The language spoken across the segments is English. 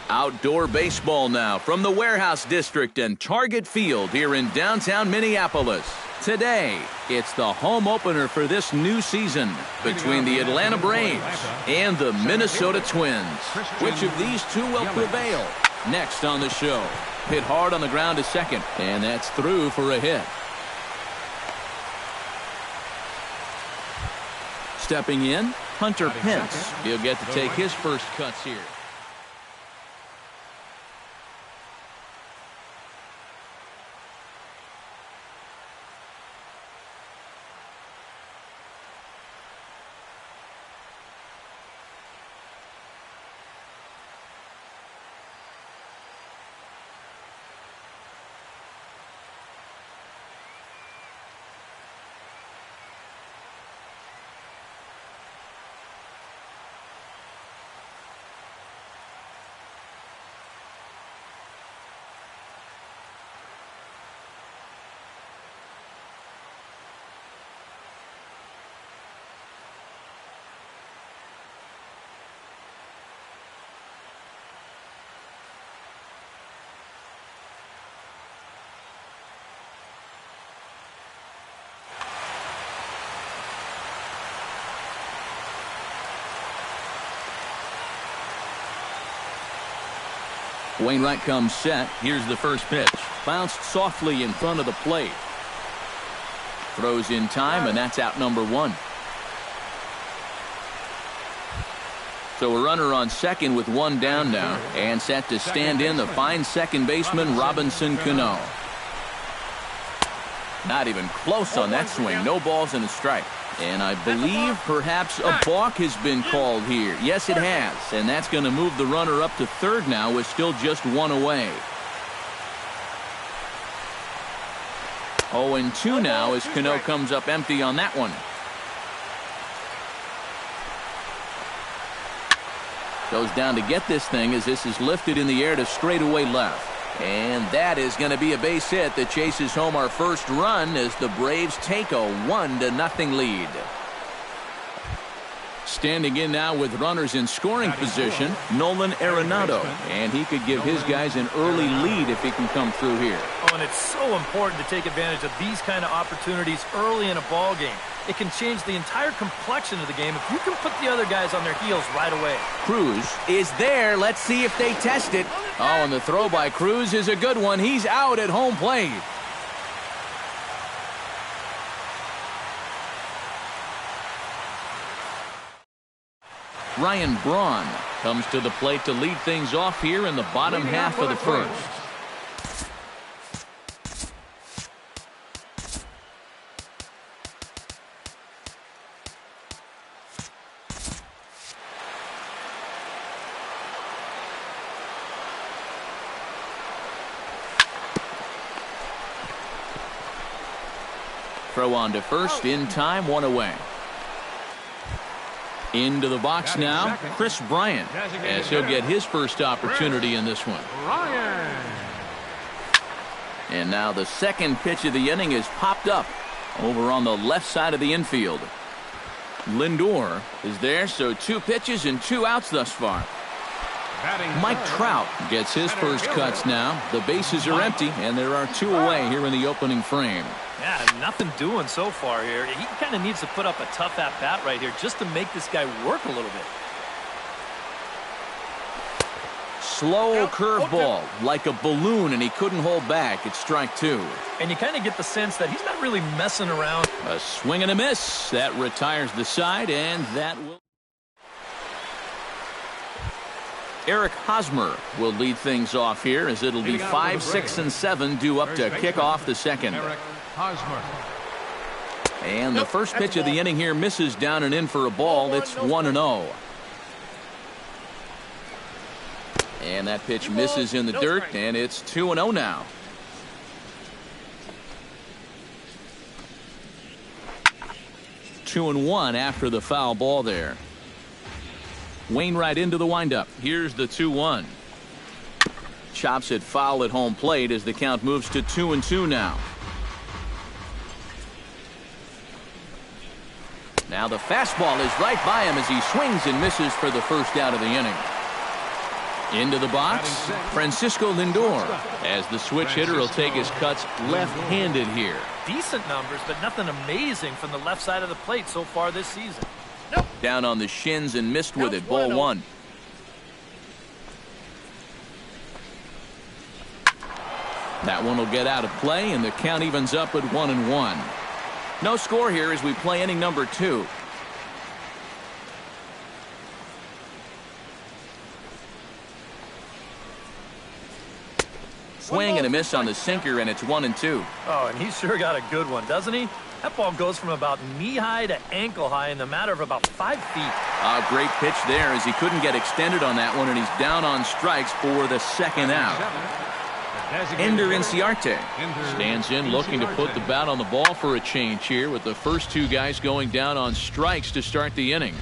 Outdoor baseball now from the Warehouse District and Target Field here in downtown Minneapolis. Today, it's the home opener for this new season between the Atlanta Braves and the Minnesota Twins. Which of these two will prevail? Next on the show. Hit hard on the ground to second, and that's through for a hit. Stepping in, Hunter Pence. He'll get to take his first cuts here. Wainwright comes set. Here's the first pitch. Bounced softly in front of the plate. Throws in time, and that's out number one. So a runner on second with one down now, and set to stand in the fine second baseman Robinson Cano. Not even close on that swing. No balls and a strike. And I believe perhaps a balk has been called here. Yes, it has. And that's going to move the runner up to third now with still just one away. 0-2 now as Cano comes up empty on that one. Goes down to get this thing as this is lifted in the air to straightaway left. And that is going to be a base hit that chases home our first run as the Braves take a 1-0 lead. Standing in now with runners in scoring position, Nolan Arenado. And he could give his guys an early lead if he can come through here. Oh, and it's so important to take advantage of these kind of opportunities early in a ball game. It can change the entire complexion of the game if you can put the other guys on their heels right away. Cruz is there. Let's see if they test it. Oh, and the throw by Cruz is a good one. He's out at home plate. Ryan Braun comes to the plate to lead things off here in the bottom half of the first. Throw on to first, in time, one away. Into the box now, Chris Bryant, as he'll get his first opportunity in this one. And now the second pitch of the inning is popped up over on the left side of the infield. Lindor is there, so 2 pitches and 2 outs thus far. Mike Trout gets his first cuts now. The bases are empty, and there are 2 away here in the opening frame. Yeah, nothing doing so far here. He kind of needs to put up a tough at-bat right here just to make this guy work a little bit. Slow curveball, like a balloon, and he couldn't hold back. It's strike 2. And you kind of get the sense that he's not really messing around. A swing and a miss. That retires the side, and that will... Eric Hosmer will lead things off here as it'll be 5, 6, and 7 due up to kick off the second. And the first pitch of the inning here misses down and in for a ball. It's 1-0. And that pitch misses in the dirt, and it's 2-0 now. Two and one after the foul ball there. Wainwright into the windup. Here's the 2-1. Chops it foul at home plate as the count moves to 2-2 now. Now the fastball is right by him as he swings and misses for the first out of the inning. Into the box, Francisco Lindor, as the switch hitter will take his cuts left-handed here. Decent numbers, but nothing amazing from the left side of the plate so far this season. Nope. Down on the shins and missed with it. Ball 1. That one will get out of play, and the count evens up at 1-1. No score here as we play inning number 2. Swing and a miss on the sinker, and it's 1-2. Oh, and he sure got a good one, doesn't he? That ball goes from about knee-high to ankle-high in the matter of about 5 feet. A great pitch there as he couldn't get extended on that one, and he's down on strikes for the second out. Ender Inciarte stands in looking to put the bat on the ball for a change here with the first 2 guys going down on strikes to start the inning.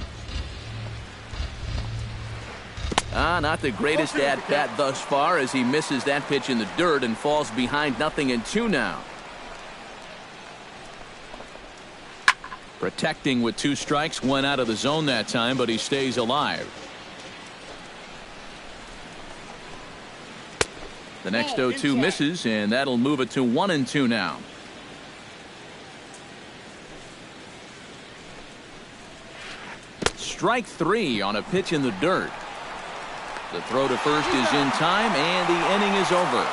Not the greatest at-bat thus far as he misses that pitch in the dirt and falls behind 0-2 now. Protecting with 2 strikes, went out of the zone that time, but he stays alive. The next 0-2 misses, and that'll move it to 1-2 now. Strike 3 on a pitch in the dirt. The throw to first is in time, and the inning is over.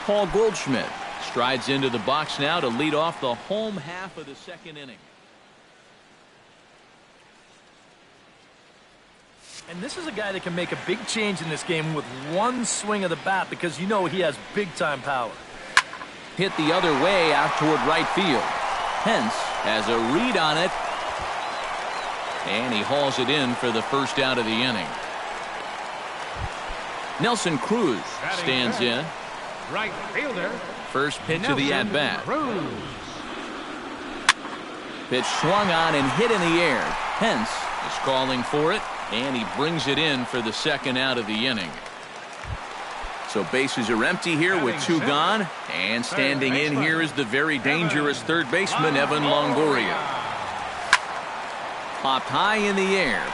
Paul Goldschmidt strides into the box now to lead off the home half of the second inning. And this is a guy that can make a big change in this game with one swing of the bat because you know he has big-time power. Hit the other way out toward right field. Hence has a read on it, and he hauls it in for the first out of the inning. Nelson Cruz stands in. Right fielder. First pitch of the at-bat. Pitch swung on and hit in the air. Hence is calling for it, and he brings it in for the second out of the inning. So bases are empty here with 2 gone, and standing in here is the very dangerous third baseman, Evan Longoria. Popped high in the air.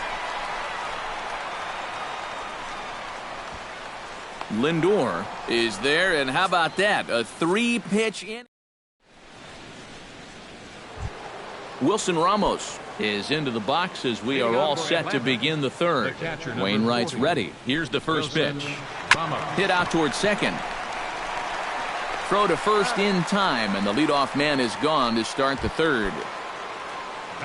Lindor is there, and how about that? A 3-pitch in. Wilson Ramos is into the box as we are all set to begin the third. Wainwright's ready. Here's the first pitch. Hit out toward second. Throw to first in time, and the leadoff man is gone to start the third.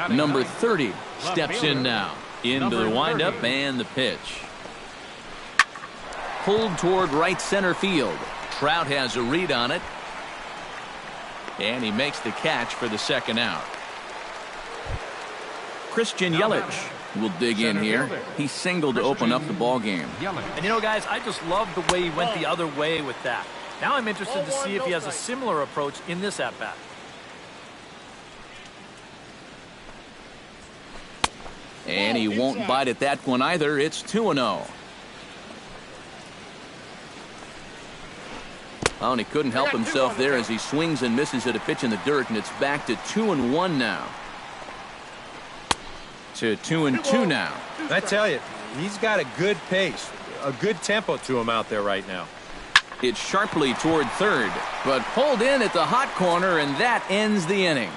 Number 30 steps in now. Into the windup and the pitch. Pulled toward right center field. Trout has a read on it. And he makes the catch for the second out. Christian Yelich will dig in here. He singled to open up the ball game. And you know, guys, I just love the way he went the other way with that. Now I'm interested to see if he has a similar approach in this at-bat. And he won't bite at that one either. It's 2-0. Oh, and he couldn't help himself there as he swings and misses at a pitch in the dirt, and it's back to 2-1 now. To 2-2 now. I tell you, he's got a good pace, a good tempo to him out there right now. It's sharply toward third, but pulled in at the hot corner, and that ends the inning.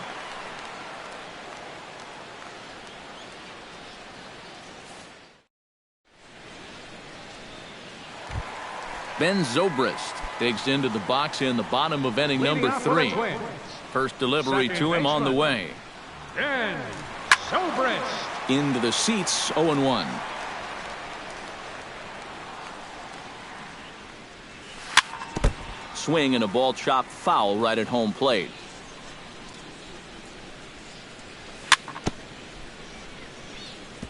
Ben Zobrist digs into the box in the bottom of inning number 3. First delivery to him on the way. Ben Zobrist. Into the seats, 0-1. Swing and a ball chopped foul right at home plate.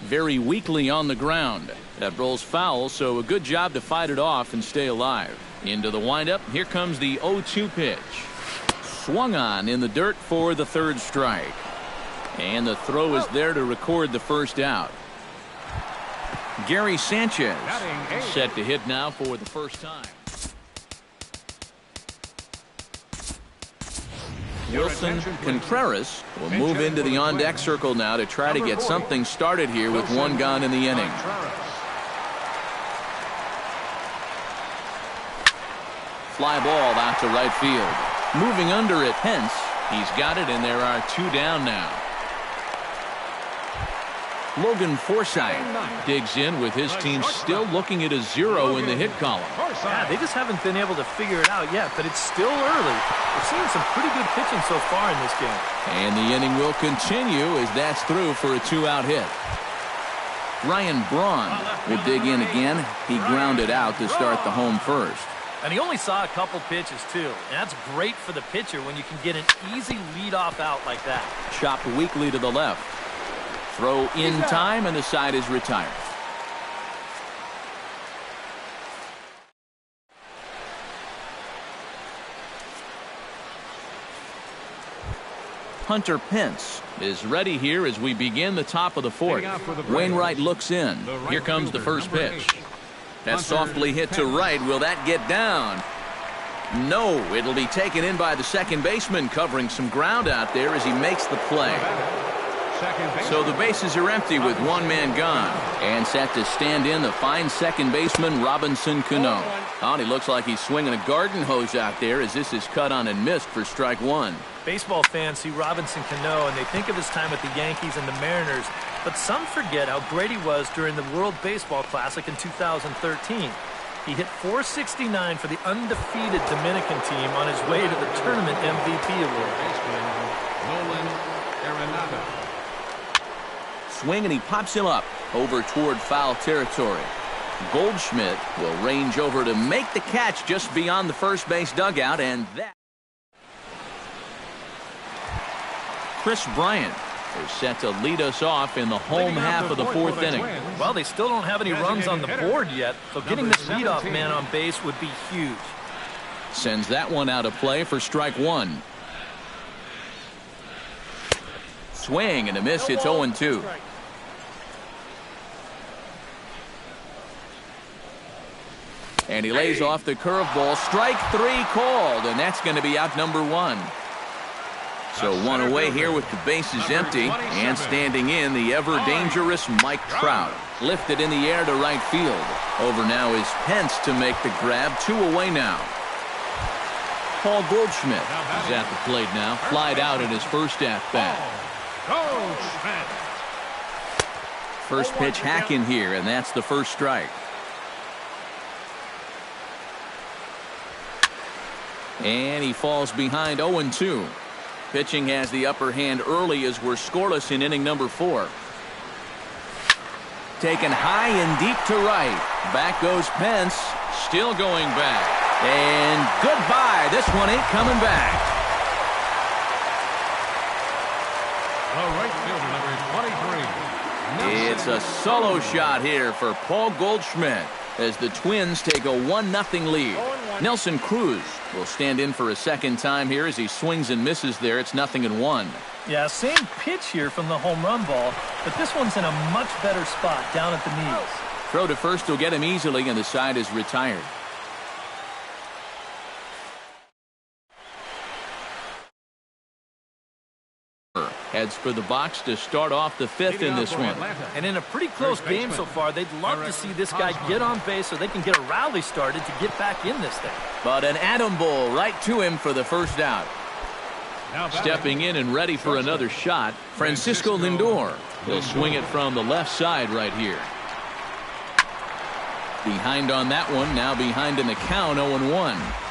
Very weakly on the ground. That rolls foul, so a good job to fight it off and stay alive. Into the windup. Here comes the 0-2 pitch. Swung on in the dirt for the third strike. And the throw is there to record the first out. Gary Sanchez set to hit now for the first time. Wilson Contreras will move into the on-deck circle now to try to get something started here with one gone in the inning. Fly ball out to right field. Moving under it, Pence. He's got it, and there are two down now. Logan Forsythe digs in with his team still looking at a 0 in the hit column. Yeah, they just haven't been able to figure it out yet, but it's still early. We're seeing some pretty good pitching so far in this game. And the inning will continue as that's through for a 2-out hit. Ryan Braun will dig in again. He grounded out to start the home first. And he only saw a couple pitches, too. And that's great for the pitcher when you can get an easy leadoff out like that. Chopped weakly to the left. Throw in time, and the side is retired. Hunter Pence is ready here as we begin the top of the fourth. Wainwright looks in. Here comes the first pitch. That's softly hit to right. Will that get down? No, it'll be taken in by the second baseman, covering some ground out there as he makes the play. So the bases are empty with one man gone. And set to stand in the fine second baseman, Robinson Cano. Oh, he looks like he's swinging a garden hose out there as this is cut on and missed for strike one. Baseball fans see Robinson Cano and they think of his time with the Yankees and the Mariners, but some forget how great he was during the World Baseball Classic in 2013. He hit .469 for the undefeated Dominican team on his way to the tournament MVP award. Nolan Arenado. Swing, and he pops him up over toward foul territory. Goldschmidt will range over to make the catch just beyond the first base dugout, and that. Chris Bryant is set to lead us off in the home half of the fourth inning. Well, they still don't have any runs on the board yet, so getting this leadoff man on base would be huge. Sends that one out of play for strike one. Swing and a miss. It's 0-2. And he lays off the curveball. Strike three called, and that's going to be out number one. So one away here with the bases empty, and standing in the ever-dangerous Mike Trout. Lifted in the air to right field. Over now is Pence to make the grab. Two away now. Paul Goldschmidt is at the plate now. Flied out in his first at-bat. First pitch hack in here, and that's the first strike. And he falls behind 0-2. Pitching has the upper hand early as we're scoreless in inning number 4. Taken high and deep to right. Back goes Pence. Still going back. And goodbye. This one ain't coming back. The right fielder, number 23. It's a solo shot here for Paul Goldschmidt as the Twins take a 1-0 lead. Nelson Cruz will stand in for a second time here as he swings and misses there. It's 0-1. Yeah, same pitch here from the home run ball, but this one's in a much better spot down at the knees. Throw to first will get him easily, and the side is retired. Heads for the box to start off the fifth in this one. And in a pretty close game so far, they'd love to see this guy get on base so they can get a rally started to get back in this thing. But an atom bowl right to him for the first out. Stepping in and ready for another shot, Francisco Lindor. He'll swing it from the left side right here. Behind on that one, now behind in the count, 0-1.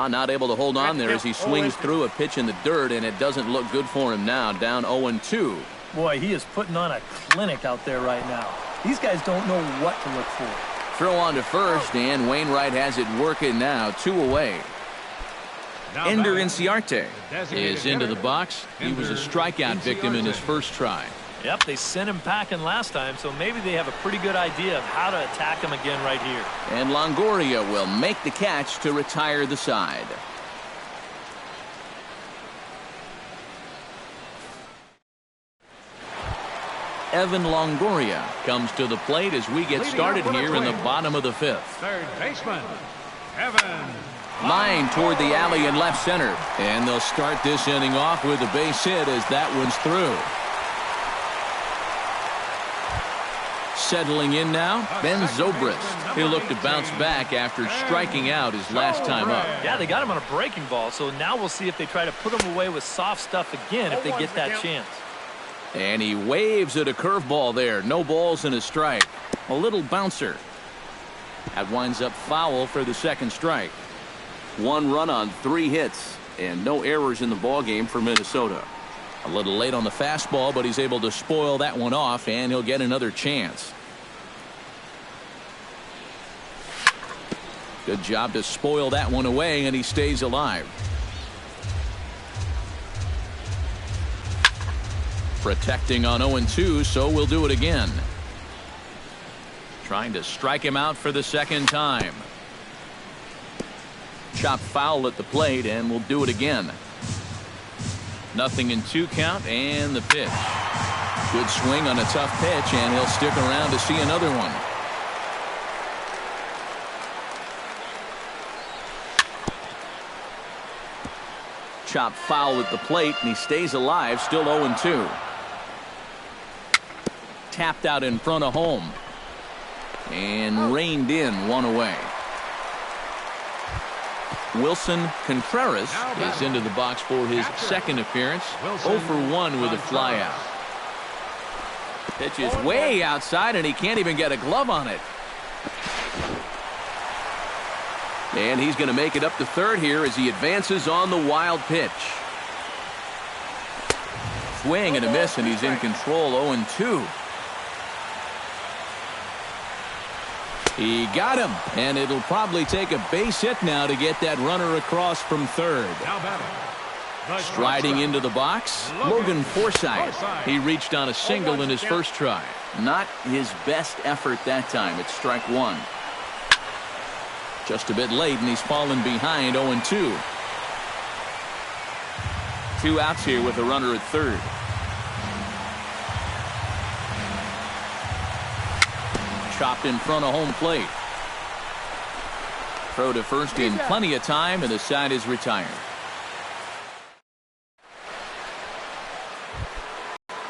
Not able to hold on there as he swings through a pitch in the dirt, and it doesn't look good for him now. Down 0-2. Boy, he is putting on a clinic out there right now. These guys don't know what to look for. Throw on to first, and Wainwright has it working now. 2 away. Ender Inciarte is into the box. He was a strikeout victim in his first try. Yep, they sent him packing last time, so maybe they have a pretty good idea of how to attack him again right here. And Longoria will make the catch to retire the side. Evan Longoria comes to the plate as we get started here in the bottom of the fifth. Third baseman, Evans. Line toward the alley in left center. And they'll start this inning off with a base hit as that one's through. Settling in now, Ben Zobrist. He'll look to bounce back after striking out his last time up. Yeah, they got him on a breaking ball, so now we'll see if they try to put him away with soft stuff again if they get that chance. And he waves at a curveball there. No balls and a strike. A little bouncer. That winds up foul for the second strike. 1 run on 3 hits and no errors in the ballgame for Minnesota. A little late on the fastball, but he's able to spoil that one off, and he'll get another chance. Good job to spoil that one away, and he stays alive. Protecting on 0-2, so we'll do it again. Trying to strike him out for the second time. Chop foul at the plate, and we'll do it again. 0-2 count, and the pitch. Good swing on a tough pitch, and he'll stick around to see another one. Chop foul at the plate, and he stays alive, still 0-2. Tapped out in front of home. And reined in, 1 away. Wilson Contreras is into the box for his second appearance. 0 for 1 with a flyout. Pitch is way outside, and he can't even get a glove on it. And he's going to make it up to third here as he advances on the wild pitch. Swing and a miss, and he's in control. 0-2. He got him, and it'll probably take a base hit now to get that runner across from third. Striding into the box, Logan Forsythe. He reached on a single in his first try. Not his best effort that time. It's strike 1. Just a bit late, and he's fallen behind. 0-2. 2 outs here with a runner at third. Chopped in front of home plate. Throw to first in plenty of time, and the side is retired.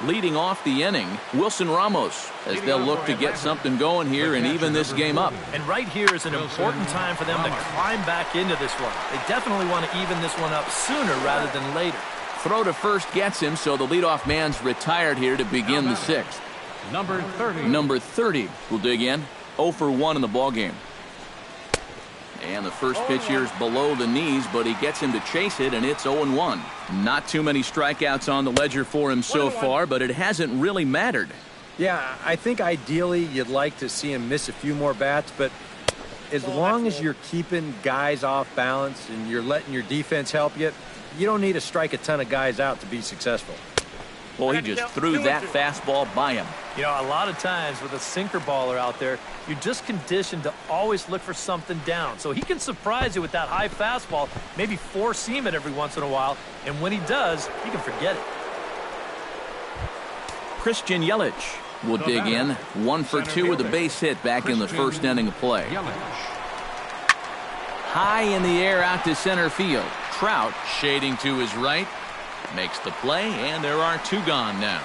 Leading off the inning, Wilson Ramos, as they'll look to get something going here and even this game up. And right here is an important time for them to climb back into this one. They definitely want to even this one up sooner rather than later. Throw to first gets him, so the leadoff man's retired here to begin the 6th. Number 30. Number 30 will dig in. 0 for 1 in the ballgame. And the first pitch here is below the knees, but he gets him to chase it, and it's 0-1. Not too many strikeouts on the ledger for him so far, but it hasn't really mattered. Yeah, I think ideally you'd like to see him miss a few more bats, but as long as you're keeping guys off balance and you're letting your defense help you, you don't need to strike a ton of guys out to be successful. Well, he just threw that fastball by him. You know, a lot of times with a sinker baller out there, you're just conditioned to always look for something down. So he can surprise you with that high fastball, maybe four-seam it every once in a while, and when he does, you can forget it. Christian Yelich will dig in. 1 for 2 with a base hit back in the first inning of play. High in the air out to center field. Trout shading to his right. Makes the play, and there are 2 gone now.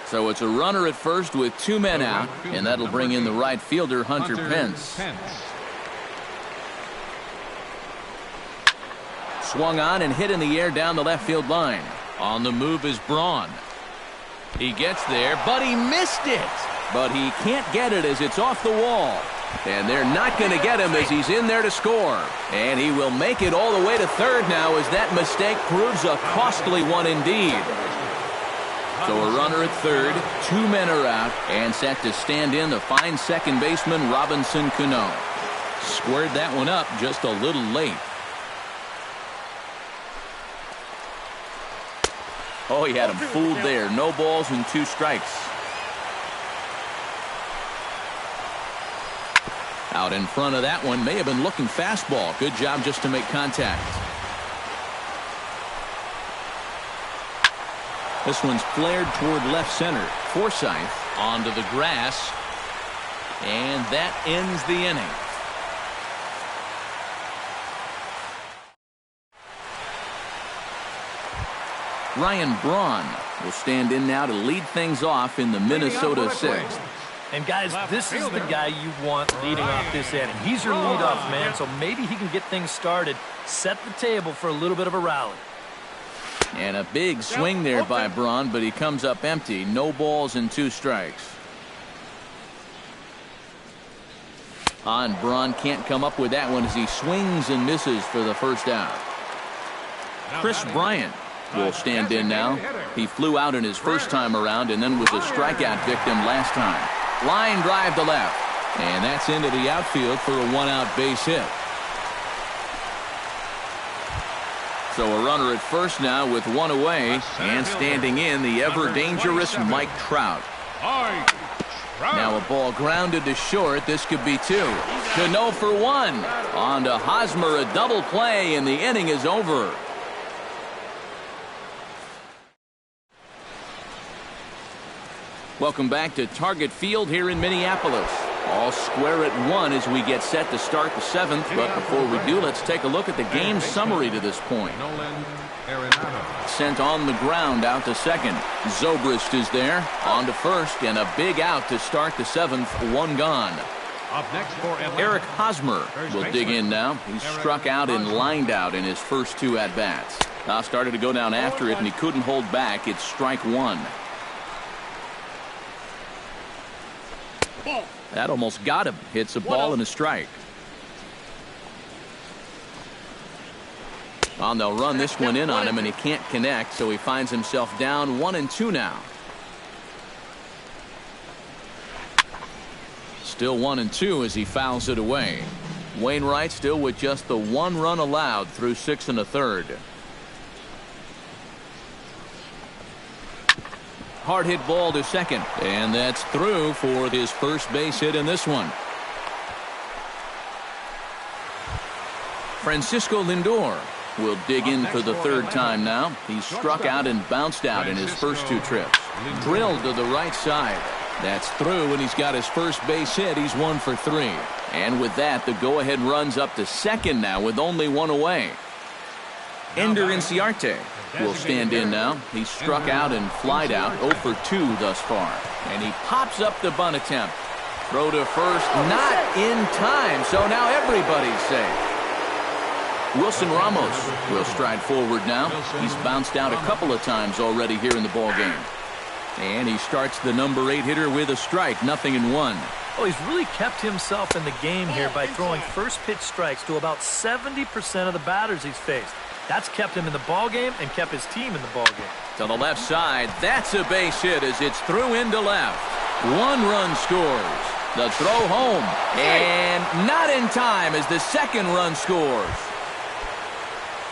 So it's a runner at first with 2 men out, and that'll bring in the right fielder, Hunter Pence. Swung on and hit in the air down the left field line. On the move is Braun. He gets there, but he missed it. But he can't get it as it's off the wall. And they're not going to get him as he's in there to score. And he will make it all the way to third now as that mistake proves a costly one indeed. So a runner at third, 2 men are out, and set to stand in the fine second baseman Robinson Cano. Squared that one up just a little late. Oh, he had him fooled there. No balls and 2 strikes. Out in front of that one, may have been looking fastball. Good job just to make contact. This one's flared toward left center. Forsythe onto the grass. And that ends the inning. Ryan Braun will stand in now to lead things off in the Minnesota 6th. And guys, this is the guy you want leading off this inning. He's your leadoff man, so maybe he can get things started, set the table for a little bit of a rally. And a big swing there by Braun, but he comes up empty. No balls and 2 strikes. Braun can't come up with that one as he swings and misses for the first out. Chris Bryant will stand in now. He flew out in his first time around and then was a strikeout victim last time. Line drive to left. And that's into the outfield for a 1-out base hit. So a runner at first now with 1 away, and standing in the ever-dangerous Mike Trout. Now a ball grounded to short. This could be 2. Cano for 1. On to Hosmer, a double play, and the inning is over. Welcome back to Target Field here in Minneapolis. All square at 1 as we get set to start the 7th. But before we do, let's take a look at the game summary to this point. Nolan Arenado. Sent on the ground out to second. Zobrist is there. On to first, and a big out to start the 7th. 1 gone. Up next for Atlanta. Eric Hosmer will dig in now. He's struck out and lined out in his first 2 at-bats. Now started to go down after it, and he couldn't hold back. It's strike 1. That almost got him. Hits a ball and a strike. They'll run this one in on him, and he can't connect, so he finds himself down 1-2 now. Still 1-2 as he fouls it away. Wainwright still with just the 1 run allowed through 6 1/3. Hard hit ball to second, and that's through for his first base hit in this one. Francisco Lindor will dig in for the 3rd time now. He's struck out and bounced out in his first 2 trips. Drilled to the right side. That's through, and he's got his first base hit. He's 1 for 3. And with that, the go-ahead runs up to second now with only 1 away. Ender Inciarte will stand in now. He's struck out and flied out 0 for 2 thus far. And he pops up the bunt attempt. Throw to first, not in time, so now everybody's safe. Wilson Ramos will stride forward now. He's bounced out a couple of times already here in the ballgame. And he starts the number 8 hitter with a strike, 0-1. Oh, he's really kept himself in the game here by throwing first pitch strikes to about 70% of the batters he's faced. That's kept him in the ballgame and kept his team in the ballgame. To the left side, that's a base hit as it's through into left. 1 run scores. The throw home, and not in time as the 2nd run scores.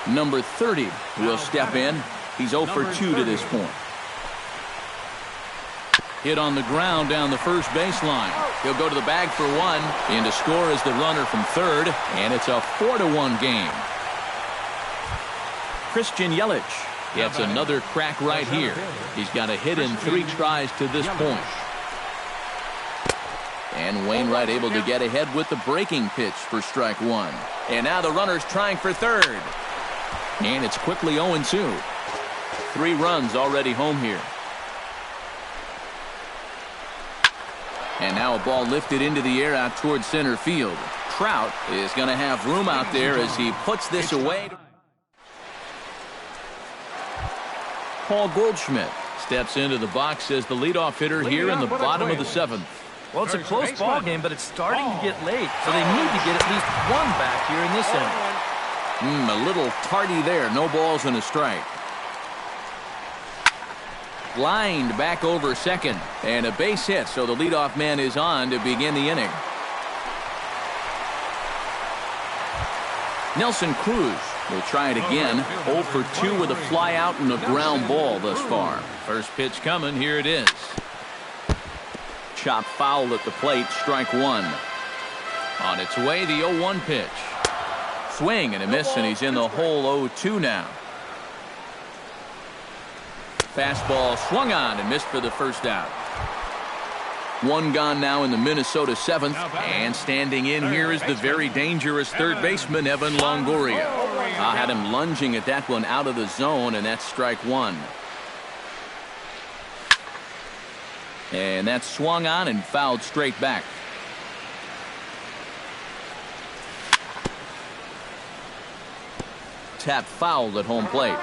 Number 30 will step in. He's 0 for 2 to this point. Hit on the ground down the first baseline. He'll go to the bag for 1. In to score is the runner from 3rd, and it's a 4-1 game. Christian Yelich gets another crack right here. He's got a hit in 3 tries to this point. And Wainwright able to get ahead with the breaking pitch for strike 1. And now the runner's trying for 3rd. And it's quickly 0-2. 3 runs already home here. And now a ball lifted into the air out towards center field. Trout is going to have room out there as he puts this away. Paul Goldschmidt steps into the box as the leadoff hitter here in the bottom of the 7th. Well, it's a close ball game, but it's starting to get late, so they need to get at least 1 back here in this inning. A little tardy there. No balls and a strike. Lined back over second, and a base hit, so the leadoff man is on to begin the inning. Nelson Cruz will try it again. 0 for 2 with a fly out and a ground ball thus far. First pitch coming. Here it is. Chop foul at the plate. Strike 1. On its way, the 0-1 pitch. Swing and a miss, and he's in the hole. 0-2 now. Fastball swung on and missed for the first out. One gone now in the Minnesota 7th. And standing in here is the very dangerous third baseman, Evan Longoria. I had him lunging at that one out of the zone, and that's strike one. And that's swung on and fouled straight back. Tap fouled at home plate.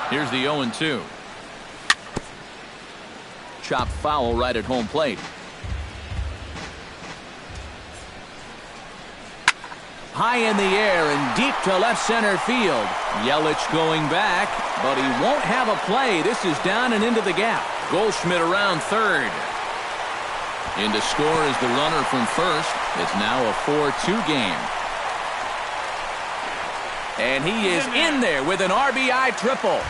Here's the 0-2. Chop foul right at home plate. High in the air and deep to left center field. Yelich going back, but he won't have a play. This is down and into the gap. Goldschmidt around third. In to score is the runner from first. It's now a 4-2 game. And he is in there with an RBI triple.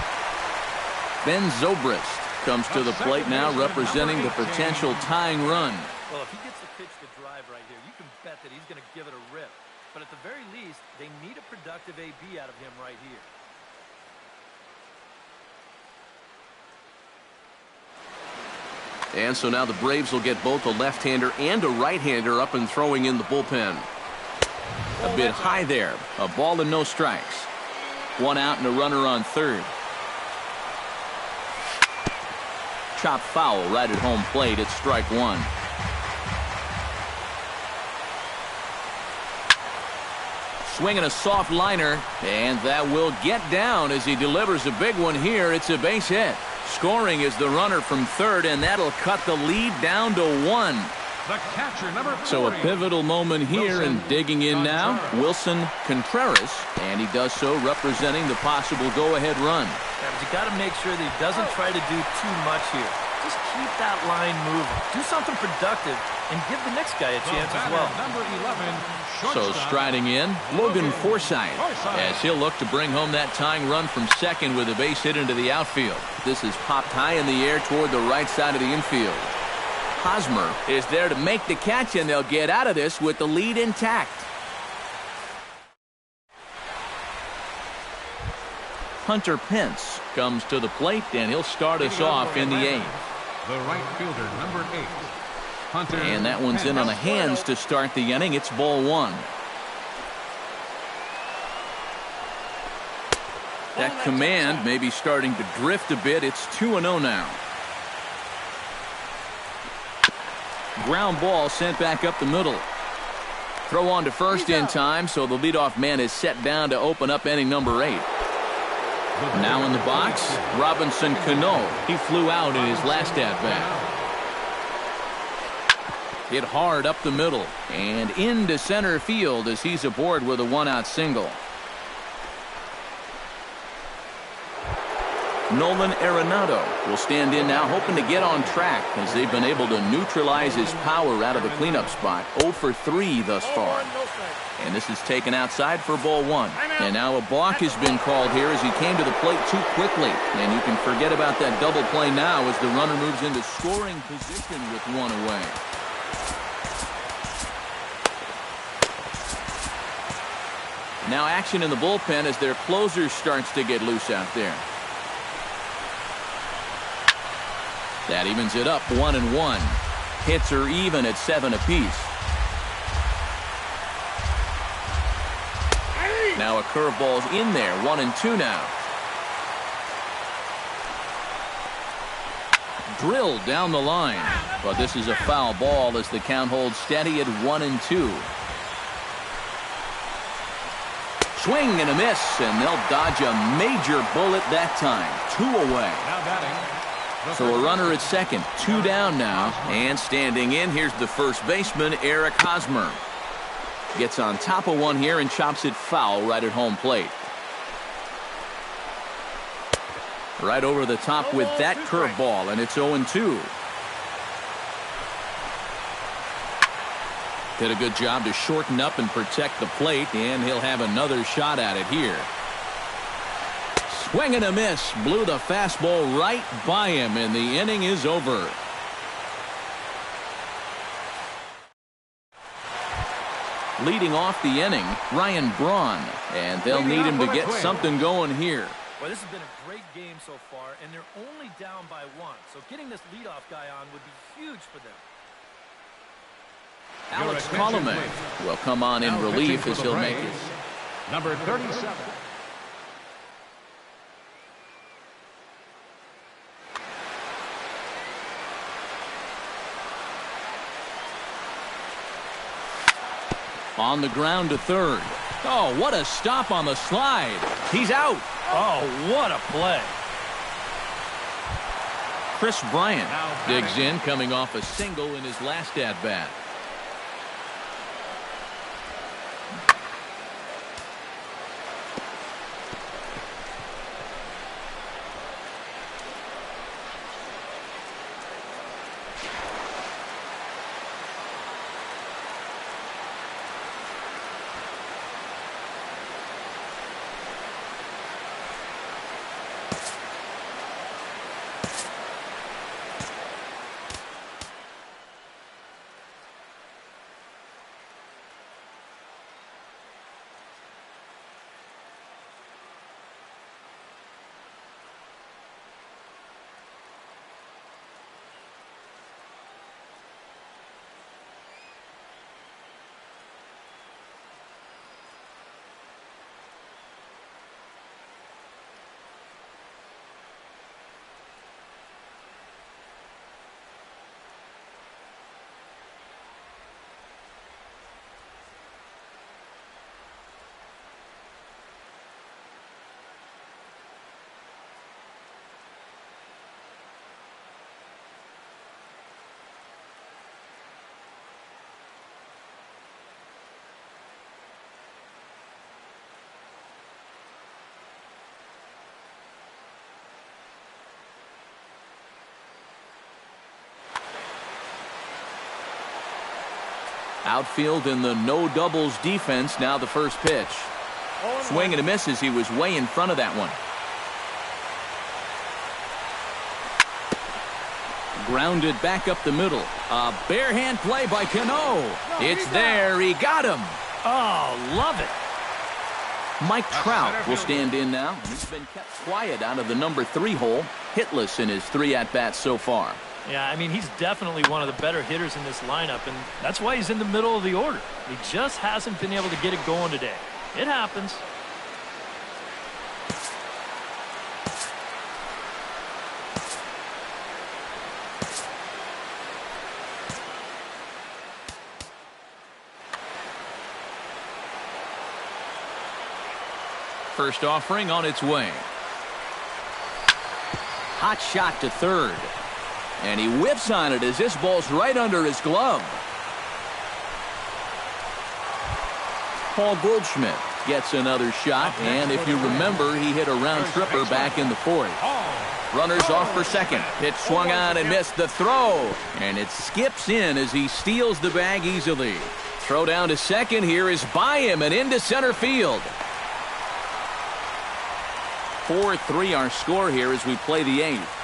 Ben Zobrist comes to the plate now, representing the potential tying run. Well, if he gets the pitch to drive right here, you can bet that he's going to give it a rip. But at the very least, they need a productive AB out of him right here. And so now the Braves will get both a left-hander and a right-hander up and throwing in the bullpen. A bit high there. A ball and no strikes. One out and a runner on third. Chop foul right at home plate. It's strike one. Swinging a soft liner, and that will get down as he delivers a big one here. It's a base hit. Scoring is the runner from third, and that'll cut the lead down to one. The catcher, number 40. So a pivotal moment here, and digging in now, Wilson Contreras, and he does so representing the possible go-ahead run. Yeah, but you got to make sure that he doesn't try to do too much here. Just keep that line moving. Do something productive and give the next guy a chance as well. Number 11, So striding in, Logan Forsythe, as he'll look to bring home that tying run from second with a base hit into the outfield. This is popped high in the air toward the right side of the infield. Hosmer is there to make the catch, and they'll get out of this with the lead intact. Hunter Pence comes to the plate, and he'll start us off in the 8th. The right fielder, number 8. Hunter And that one's in on the hands to start the inning. It's ball one. That command may be starting to drift a bit. It's 2-0 now. Ground ball sent back up the middle. Throw on to first in time, so the leadoff man is set down to open up inning number 8. Now in the box, Robinson Cano. He flew out in his last at-bat. Hit hard up the middle and into center field as he's aboard with a one-out single. Nolan Arenado will stand in now, hoping to get on track as they've been able to neutralize his power out of the cleanup spot. 0 for 3 thus far. And this is taken outside for ball one. And now a balk has been called here as he came to the plate too quickly. And you can forget about that double play now as the runner moves into scoring position with one away. Now action in the bullpen as their closer starts to get loose out there. That evens it up 1-1. Hits are even at 7 apiece. Now a curveball's in there, 1-2 now. Drilled down the line, but this is a foul ball as the count holds steady at 1-2. Swing and a miss, and they'll dodge a major bullet that time. 2 away. Now batting. So a runner at second, 2 down now, and standing in, here's the first baseman, Eric Hosmer. Gets on top of one here and chops it foul right at home plate. Right over the top with that curveball, and it's 0-2. Did a good job to shorten up and protect the plate, and he'll have another shot at it here. Swing and a miss. Blew the fastball right by him, and the inning is over. Leading off the inning, Ryan Braun, and they'll need him to get something going here. Well, this has been a great game so far, and they're only down by 1. So getting this leadoff guy on would be huge for them. Alex Colomé will come on in relief as he'll make it. Number 37. On the ground to third. Oh, what a stop on the slide. He's out. Oh, what a play. Chris Bryant digs in, coming off a single in his last at-bat. Outfield in the no doubles defense. Now the first pitch. Swing and a miss as he was way in front of that one. Grounded back up the middle. A bare hand play by Cano. It's there. He got him. Oh, love it. Mike Trout will stand in now. He's been kept quiet out of the number 3 hole. Hitless in his 3 at-bats so far. Yeah, I mean, he's definitely one of the better hitters in this lineup, and that's why he's in the middle of the order. He just hasn't been able to get it going today. It happens. First offering on its way. Hot shot to third. And he whips on it as this ball's right under his glove. Paul Goldschmidt gets another shot, and if you remember, he hit a round tripper back in the 4th. Runners off for second. Pitch swung on and missed the throw. And it skips in as he steals the bag easily. Throw down to second here is by him and into center field. 4-3 our score here as we play the 8th.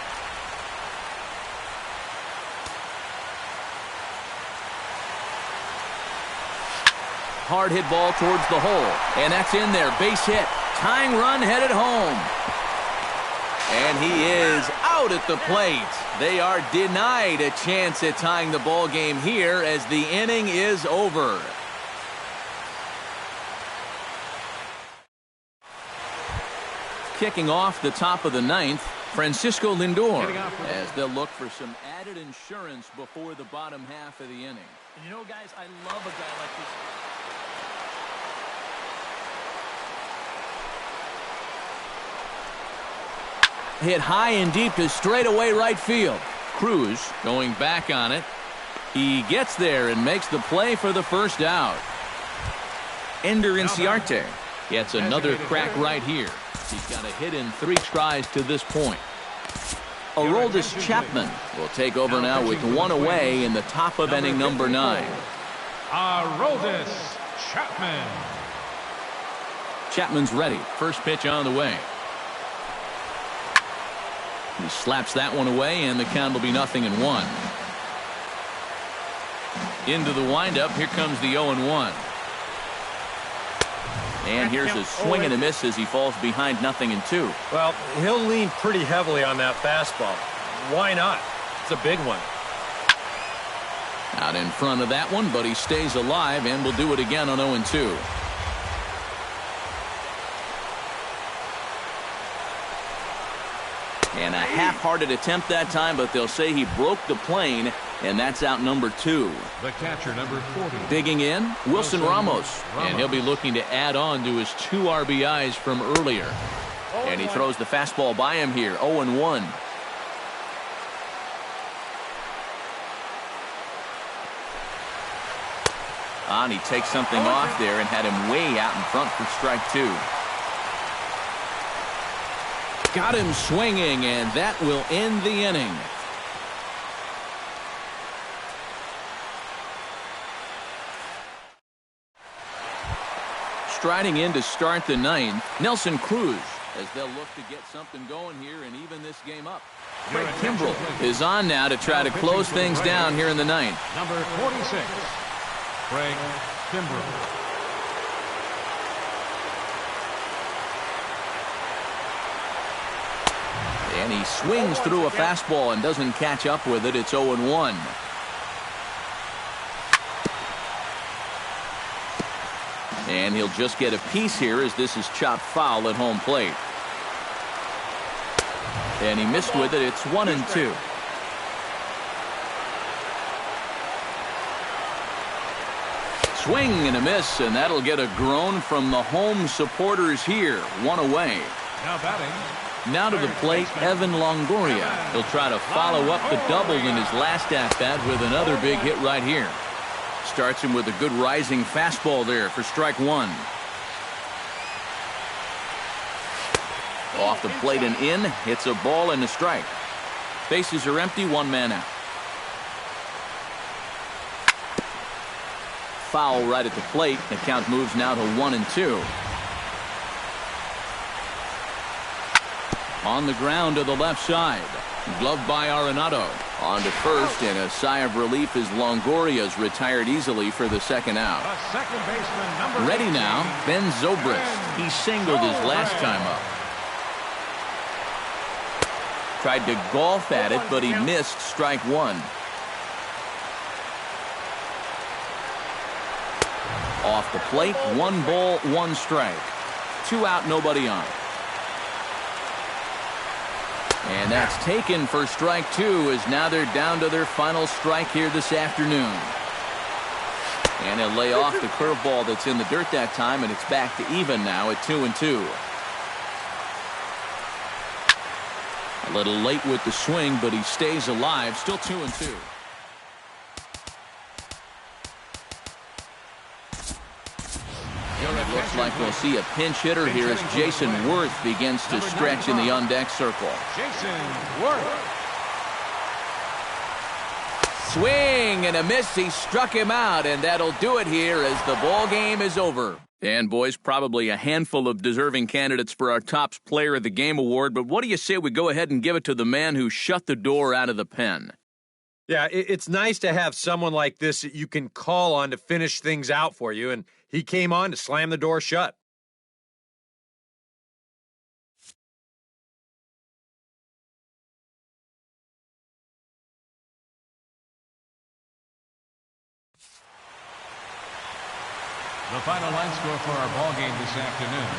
Hard hit ball towards the hole, and that's in there. Base hit. Tying run headed home. And he is out at the plate. They are denied a chance at tying the ball game here as the inning is over. Kicking off the top of the 9th, Francisco Lindor, as they'll look for some added insurance before the bottom half of the inning. And you know, guys, I love a guy like this. Hit high and deep to straightaway right field. Cruz going back on it. He gets there and makes the play for the first out. Ender Inciarte gets another crack right here. He's got a hit in 3 tries to this point. Aroldis Chapman will take over now with 1 away in the top of inning number 9. Aroldis Chapman. Chapman's ready. First pitch on the way. He slaps that one away, and the count will be 0-1. Into the windup. Here comes the 0-1. And here's a swing and a miss as he falls behind 0-2. Well, he'll lean pretty heavily on that fastball. Why not? It's a big one. Out in front of that one, but he stays alive and will do it again on 0-2. And a half-hearted attempt that time, but they'll say he broke the plane, and that's out number 2. The catcher, number 40. Digging in, Wilson Ramos. And he'll be looking to add on to his 2 RBIs from earlier. And he throws the fastball by him here, 0-1. And he takes something off there and had him way out in front for strike 2. Got him swinging, and that will end the inning. Striding in to start the 9th, Nelson Cruz, as they'll look to get something going here and even this game up. Craig Kimbrell is on now to try to close things down here in the 9th. Number 46, Craig Kimbrell. And he swings through a fastball and doesn't catch up with it. It's 0-1. And he'll just get a piece here as this is chopped foul at home plate. And he missed with it. It's 1-2. Swing and a miss, and that'll get a groan from the home supporters here. 1 away. Now batting. Now to the plate, Evan Longoria. He'll try to follow up the double in his last at-bat with another big hit right here. Starts him with a good rising fastball there for strike 1. Off the plate and in. Hits a ball and a strike. Bases are empty, 1 man out. Foul right at the plate. The count moves now to 1-2. On the ground to the left side. Gloved by Arenado. On to first, and a sigh of relief as Longoria's retired easily for the second out. The second baseman, number Ready now, Ben Zobrist. He singled his last time up. Tried to golf at it, but he missed strike 1. Off the plate, 1 ball, 1 strike. 2 out, nobody on. And that's taken for strike 2 as now they're down to their final strike here this afternoon. And he'll lay off the curveball that's in the dirt that time, and it's back to even now at 2-2. A little late with the swing, but he stays alive, still 2-2. It looks like we'll see a pinch hitter here as Jason Worth begins to stretch in the on-deck circle. Jason Worth. Swing and a miss. He struck him out, and that'll do it here as the ball game is over. And, boys, probably a handful of deserving candidates for our Topps Player of the Game award, but what do you say we go ahead and give it to the man who shut the door out of the pen? Yeah, it's nice to have someone like this that you can call on to finish things out for you, and he came on to slam the door shut. The final line score for our ball game this afternoon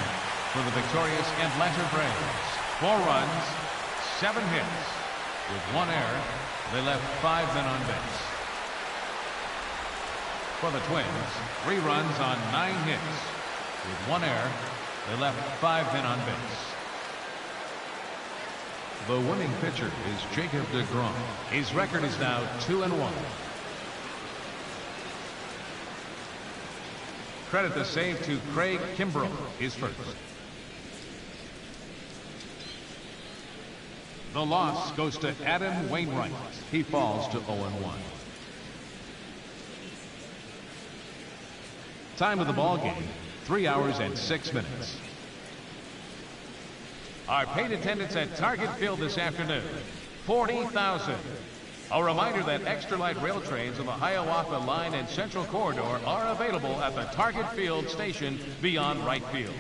for the victorious Atlanta Braves. 4 runs, 7 hits. With 1 error, they left 5 men on base. For the Twins, 3 runs on 9 hits. With 1 error, they left 5 men on base. The winning pitcher is Jacob deGrom. His record is now 2-1. Credit the save to Craig Kimbrell, his first. The loss goes to Adam Wainwright. He falls to 0-1. Time of the ball game, 3 hours and 6 minutes. Our paid attendance at Target Field this afternoon, 40,000. A reminder that extra light rail trains on the Hiawatha Line and Central Corridor are available at the Target Field station beyond right field.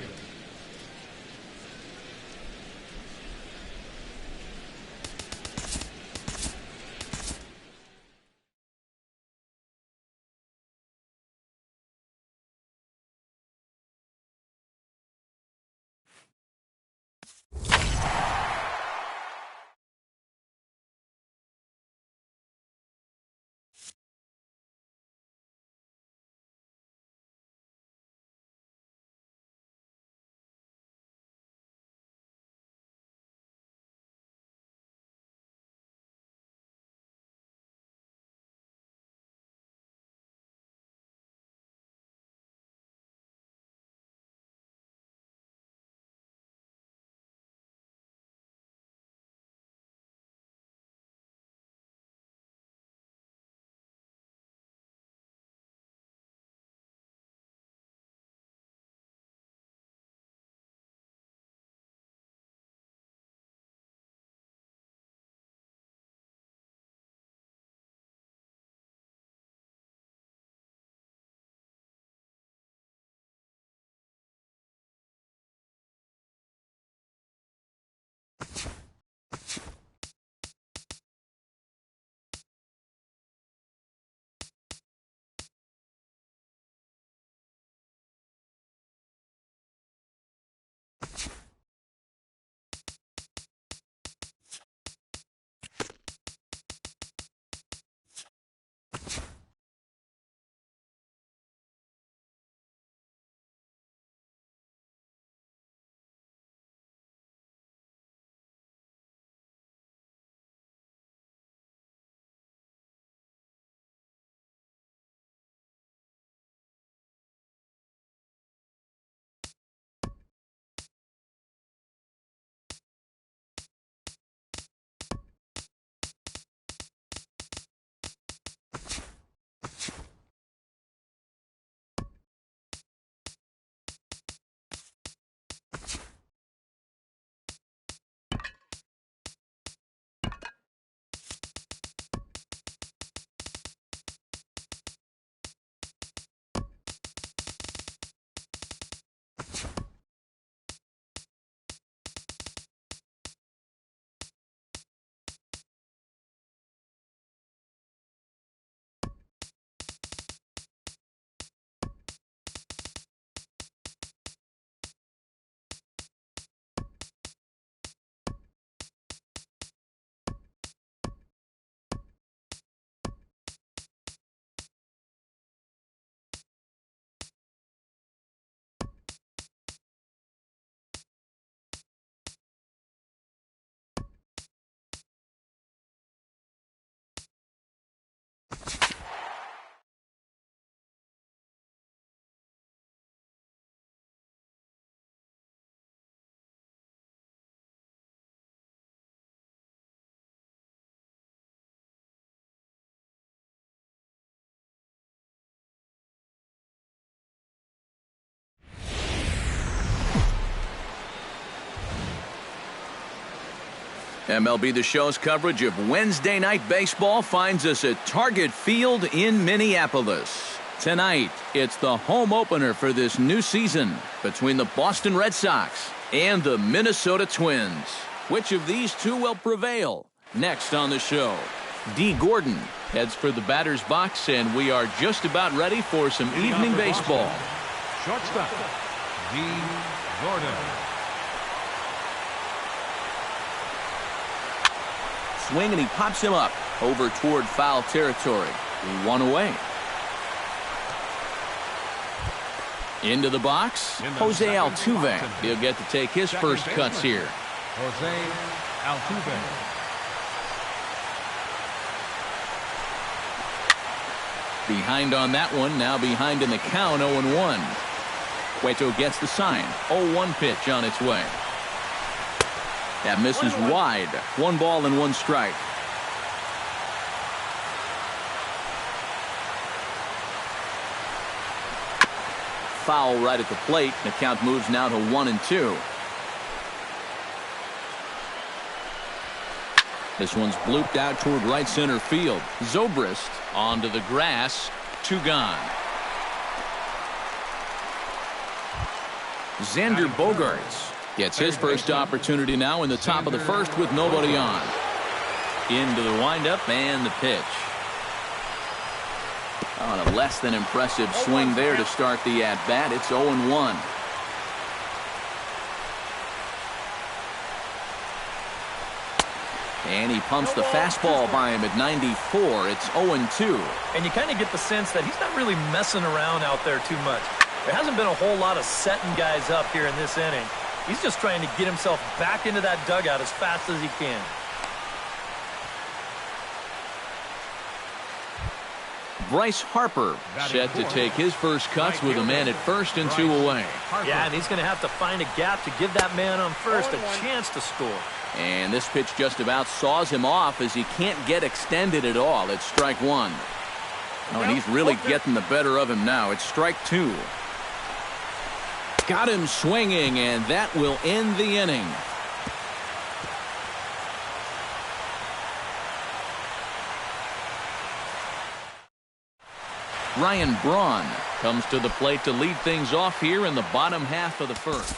MLB The Show's coverage of Wednesday Night Baseball finds us at Target Field in Minneapolis. Tonight, it's the home opener for this new season between the Boston Red Sox and the Minnesota Twins. Which of these two will prevail? Next on the show, Dee Gordon heads for the batter's box, and we are just about ready for some evening baseball. Shortstop, Dee Gordon. Swing, and he pops him up over toward foul territory. 1 away. Into the box, Jose Altuve. He'll get to take his first cuts here. Jose Altuve. Behind on that one, now behind in the count, 0-1. Cueto gets the sign. 0-1 pitch on its way. That misses wide. 1 ball and 1 strike. Foul right at the plate. The count moves now to 1-2. This one's blooped out toward right center field. Zobrist onto the grass. 2 gone. Xander Bogaerts gets his first opportunity now in the top of the first with nobody on. Into the windup and the pitch. On a less than impressive swing there to start the at-bat. It's 0-1. And he pumps the fastball by him at 94. It's 0-2. And you kind of get the sense that he's not really messing around out there too much. There hasn't been a whole lot of setting guys up here in this inning. He's just trying to get himself back into that dugout as fast as he can. Bryce Harper set to take his first cuts with a man at first and 2 away. Yeah, and he's going to have to find a gap to give that man on first a chance to score. And this pitch just about saws him off as he can't get extended at all. It's strike 1. Oh, and he's really getting the better of him now. It's strike 2. Got him swinging, and that will end the inning. Ryan Braun comes to the plate to lead things off here in the bottom half of the first.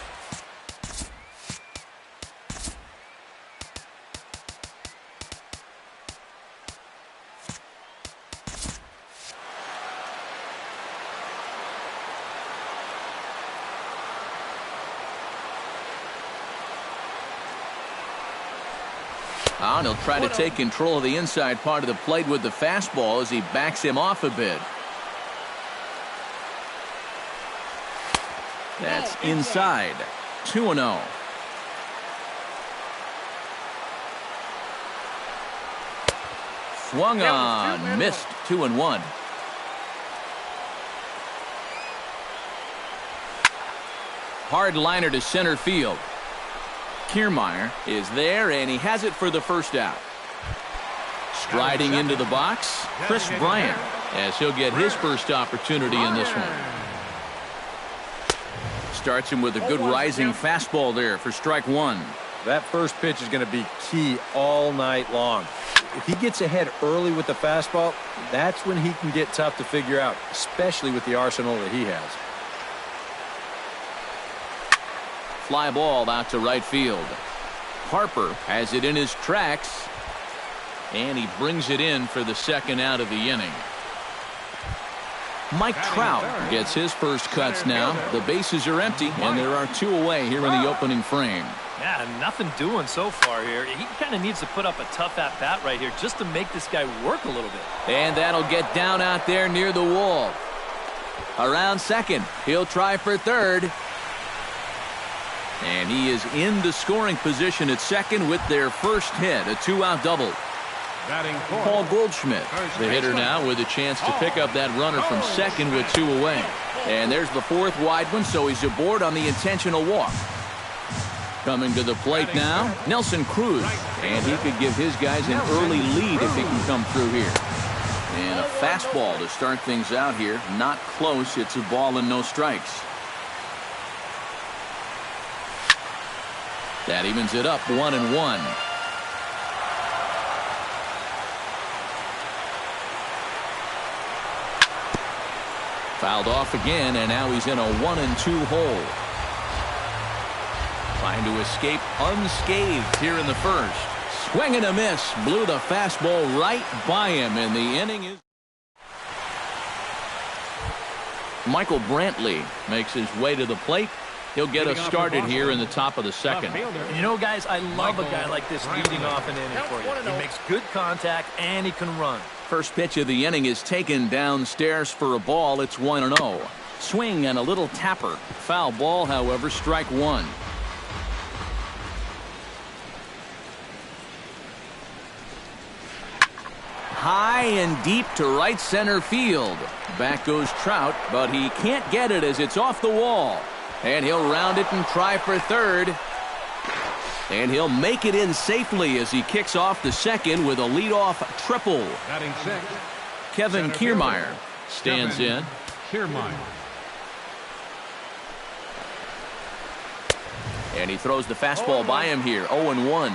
And he'll try to take control of the inside part of the plate with the fastball as he backs him off a bit. That's inside. 2-0. Swung on, missed. 2-1. Hard liner to center field. Kiermaier is there, and he has it for the first out. Striding into the box, Chris Bryant, as he'll get his first opportunity in this one. Starts him with a good rising fastball there for strike 1. That first pitch is going to be key all night long. If he gets ahead early with the fastball, that's when he can get tough to figure out, especially with the arsenal that he has. Fly ball out to right field. Harper has it in his tracks, and he brings it in for the second out of the inning. Mike Trout gets his first cuts now. The bases are empty, and there are 2 away here in the opening frame. Yeah, nothing doing so far here. He kind of needs to put up a tough at-bat right here just to make this guy work a little bit. And that'll get down out there near the wall. Around second. He'll try for third. And he is in the scoring position at second with their first hit, a 2-out double. Paul Goldschmidt, the hitter now, with a chance to pick up that runner from second with 2 away. And there's the 4th wide one, so he's aboard on the intentional walk. Coming to the plate now, Nelson Cruz. And he could give his guys an early lead if he can come through here. And a fastball to start things out here. Not close. It's a ball and no strikes. That evens it up 1-1. Fouled off again, and now he's in a 1-2 hole. Trying to escape unscathed here in the first. Swing and a miss. Blew the fastball right by him, and the inning is... Michael Brantley makes his way to the plate. He'll get us started here in the top of the second. You know, guys, I love a guy like this leading off an inning for you. He makes good contact, and he can run. First pitch of the inning is taken downstairs for a ball. It's 1-0. Swing and a little tapper. Foul ball, however, strike 1. High and deep to right center field. Back goes Trout, but he can't get it as it's off the wall. And he'll round it and try for third. And he'll make it in safely as he kicks off the second with a leadoff triple. Kevin Kiermaier stands in. And he throws the fastball by him here. 0-1.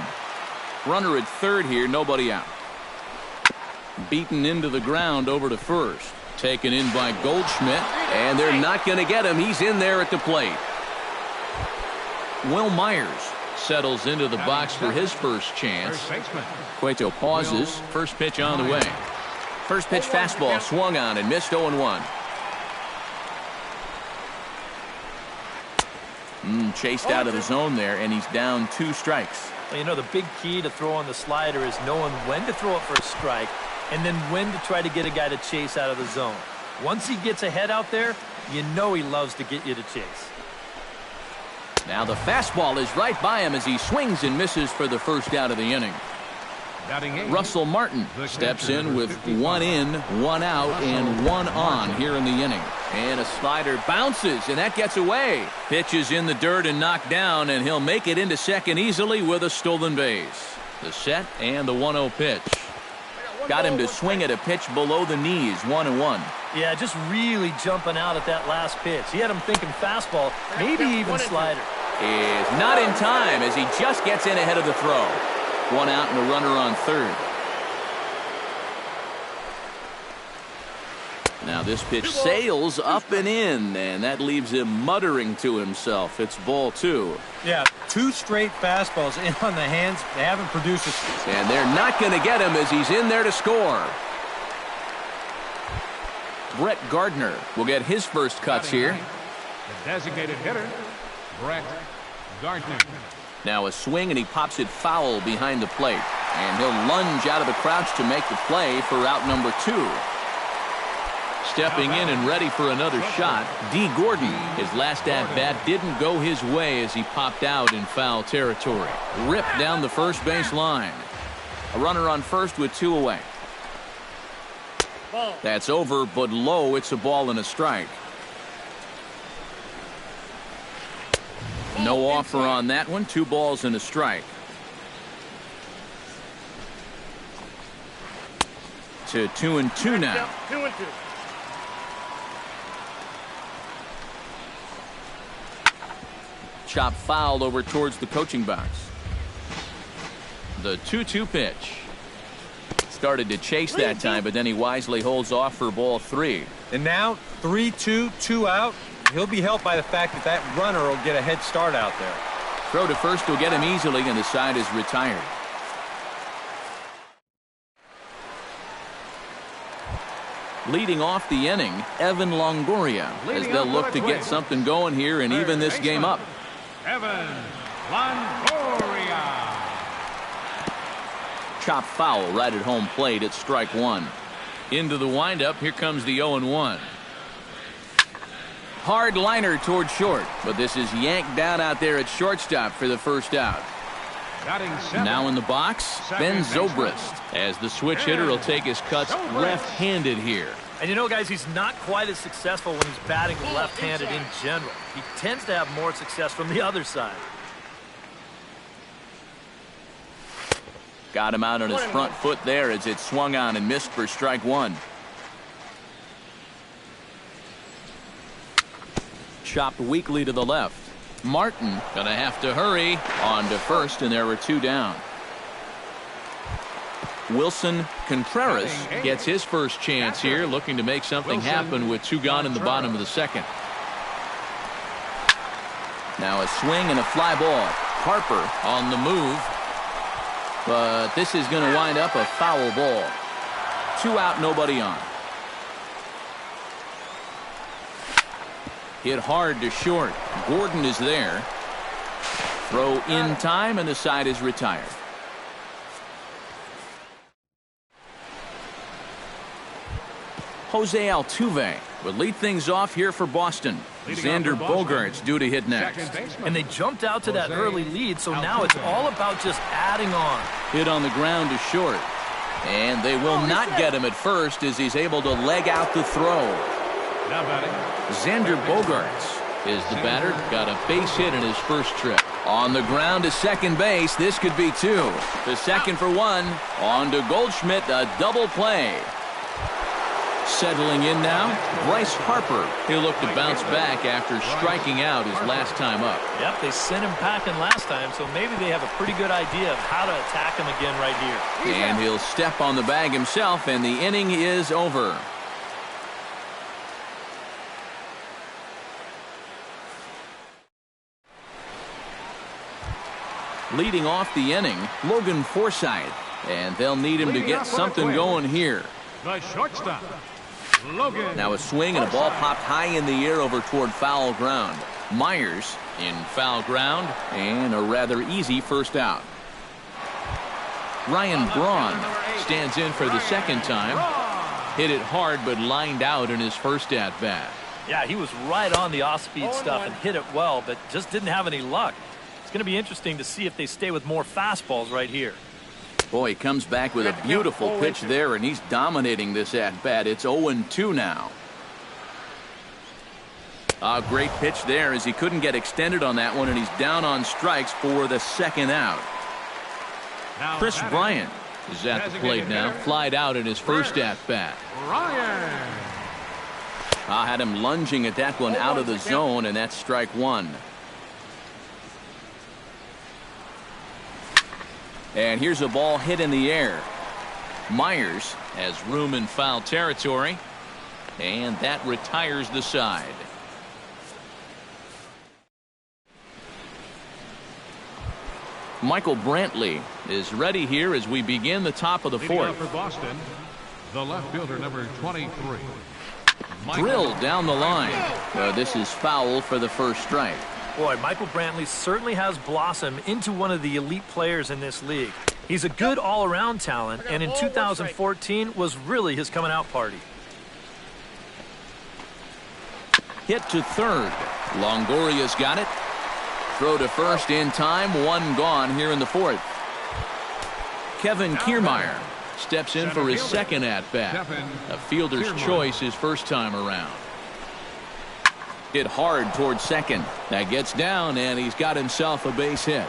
Runner at third here, nobody out. Beaten into the ground over to first. Taken in by Goldschmidt, and they're not going to get him. He's in there at the plate. Will Myers settles into the box for his first chance. Cueto pauses. First pitch on the way. First pitch fastball swung on and missed 0-1. Chased out of the zone there, and he's down 2 strikes. Well, you know, the big key to throwing the slider is knowing when to throw it for a strike and then when to try to get a guy to chase out of the zone. Once he gets ahead out there, you know he loves to get you to chase. Now the fastball is right by him as he swings and misses for the first out of the inning. Russell Martin steps in with 1 in, 1 out, and 1 on here in the inning. And a slider bounces, and that gets away. Pitch is in the dirt and knocked down, and he'll make it into second easily with a stolen base. The set and the 1-0 pitch. Got him to swing at a pitch below the knees, 1-1. Yeah, just really jumping out at that last pitch. He had him thinking fastball, maybe even slider. Is not in time as he just gets in ahead of the throw. 1 out and a runner on third. Now this pitch sails up and in, and that leaves him muttering to himself. It's ball 2. Yeah, 2 straight fastballs in on the hands. They haven't produced a... And they're not going to get him as he's in there to score. Brett Gardner will get his first cuts here. The designated hitter, Brett Gardner. Now a swing, and he pops it foul behind the plate. And he'll lunge out of the crouch to make the play for out number 2. Stepping in and ready for another shot, Dee Gordon. His last at-bat didn't go his way as he popped out in foul territory. Ripped down the first base line. A runner on first with 2 away. That's over, but low. It's a ball and a strike. No offer on that one. 2 balls and a strike. To 2-2 now. 2-2. Chop fouled over towards the coaching box. The 2-2 pitch. Started to chase that time, but then he wisely holds off for ball 3. And now 3-2, 2 out. He'll be helped by the fact that that runner will get a head start out there. Throw to first will get him easily, and the side is retired. Leading off the inning, Evan Longoria, as they'll look to get something going here and even this game up. Evan Longoria. Chop foul right at home plate at strike 1. Into the windup, here comes the 0-1. Hard liner toward short, but this is yanked down out there at shortstop for the first out. Now in the box, Ben Zobrist, as the switch hitter will take his cuts left-handed here. And you know, guys, he's not quite as successful when he's batting left-handed in general. He tends to have more success from the other side. Got him out on his front foot there as it swung on and missed for strike 1. Chopped weakly to the left. Martin gonna have to hurry on to first, and there were 2 down. Wilson Contreras gets his first chance here, looking to make something happen with 2 gone in the bottom of the second. Now a swing and a fly ball. Harper on the move, but this is going to wind up a foul ball. 2 out, nobody on. Hit hard to short. Gordon is there. Throw in time, and the side is retired. Jose Altuve will lead things off here for Boston. Xander Bogaerts due to hit next. And they jumped out to that early lead, so now it's all about just adding on. Hit on the ground to short. And they will not get him at first as he's able to leg out the throw. Xander Bogaerts is the batter. Got a base hit in his first trip. On the ground to second base. This could be 2. The second for 1. On to Goldschmidt. A double play. Settling in now, Bryce Harper. He'll look to bounce back after striking out his last time up. Yep, they sent him packing last time, so maybe they have a pretty good idea of how to attack him again right here. And he'll step on the bag himself, and the inning is over. Leading off the inning, Logan Forsythe. And they'll need him to get something going here. The shortstop, Logan. Now a swing and a ball popped high in the air over toward foul ground. Myers in foul ground and a rather easy first out. Ryan Braun stands in for the second time. Hit it hard but lined out in his first at-bat. Yeah, he was right on the off-speed stuff and hit it well, but just didn't have any luck. It's going to be interesting to see if they stay with more fastballs right here. Boy, he comes back with a beautiful pitch there, and he's dominating this at-bat. It's 0-2 now. A great pitch there as he couldn't get extended on that one, and he's down on strikes for the second out. Chris Bryant is at the plate now. Flied out in his first at-bat. I had him lunging at that one out of the zone, and that's strike one. And here's a ball hit in the air. Myers has room in foul territory, and that retires the side. Michael Brantley is ready here as we begin the top of the fourth. For Boston, the left fielder, number 23. Drilled down the line. This is foul for the first strike. Boy, Michael Brantley certainly has blossomed into one of the elite players in this league. He's a good all-around talent, and in 2014 was really his coming-out party. Hit to third. Longoria's got it. Throw to first in time. One gone here in the fourth. Kevin Kiermaier steps in for his second at-bat. A fielder's choice his first time around. Hit hard towards second. That gets down, and he's got himself a base hit.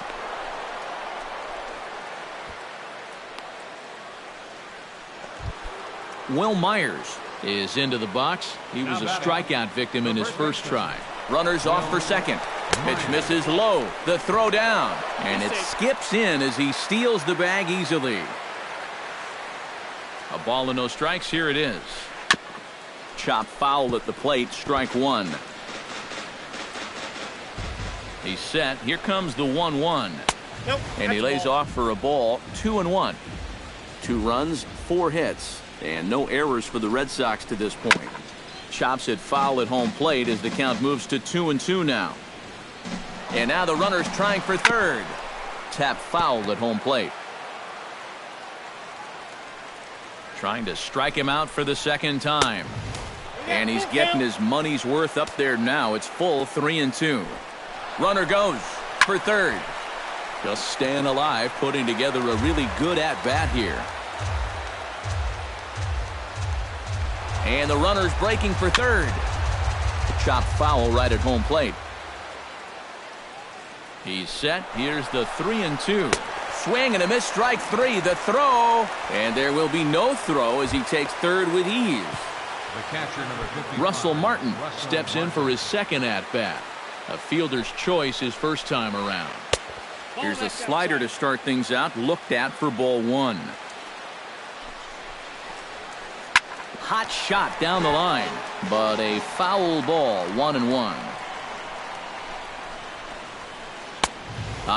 Will Myers is into the box. He was a strikeout victim in his first try. Runners off for second. Pitch misses low. The throw down. And it skips in as he steals the bag easily. A ball and no strikes. Here it is. Chop foul at the plate. Strike one. He's set. Here comes the 1-1. And he lays off for a ball. 2-1. 2 runs, 4 hits, and no errors for the Red Sox to this point. Chops it foul at home plate as the count moves to 2-2 now. And now the runner's trying for third. Tap foul at home plate. Trying to strike him out for the second time. And he's getting his money's worth up there now. It's full 3-2. Runner goes for third. Just staying alive, putting together a really good at-bat here. And the runner's breaking for third. Chop foul right at home plate. He's set. Here's the 3-2. Swing and a miss, strike 3. The throw. And there will be no throw as he takes third with ease. The catcher, number 55, Russell Martin steps in for his second at-bat. A fielder's choice his first time around. Here's a slider to start things out. Looked at for ball one. Hot shot down the line, but a foul ball. 1-1.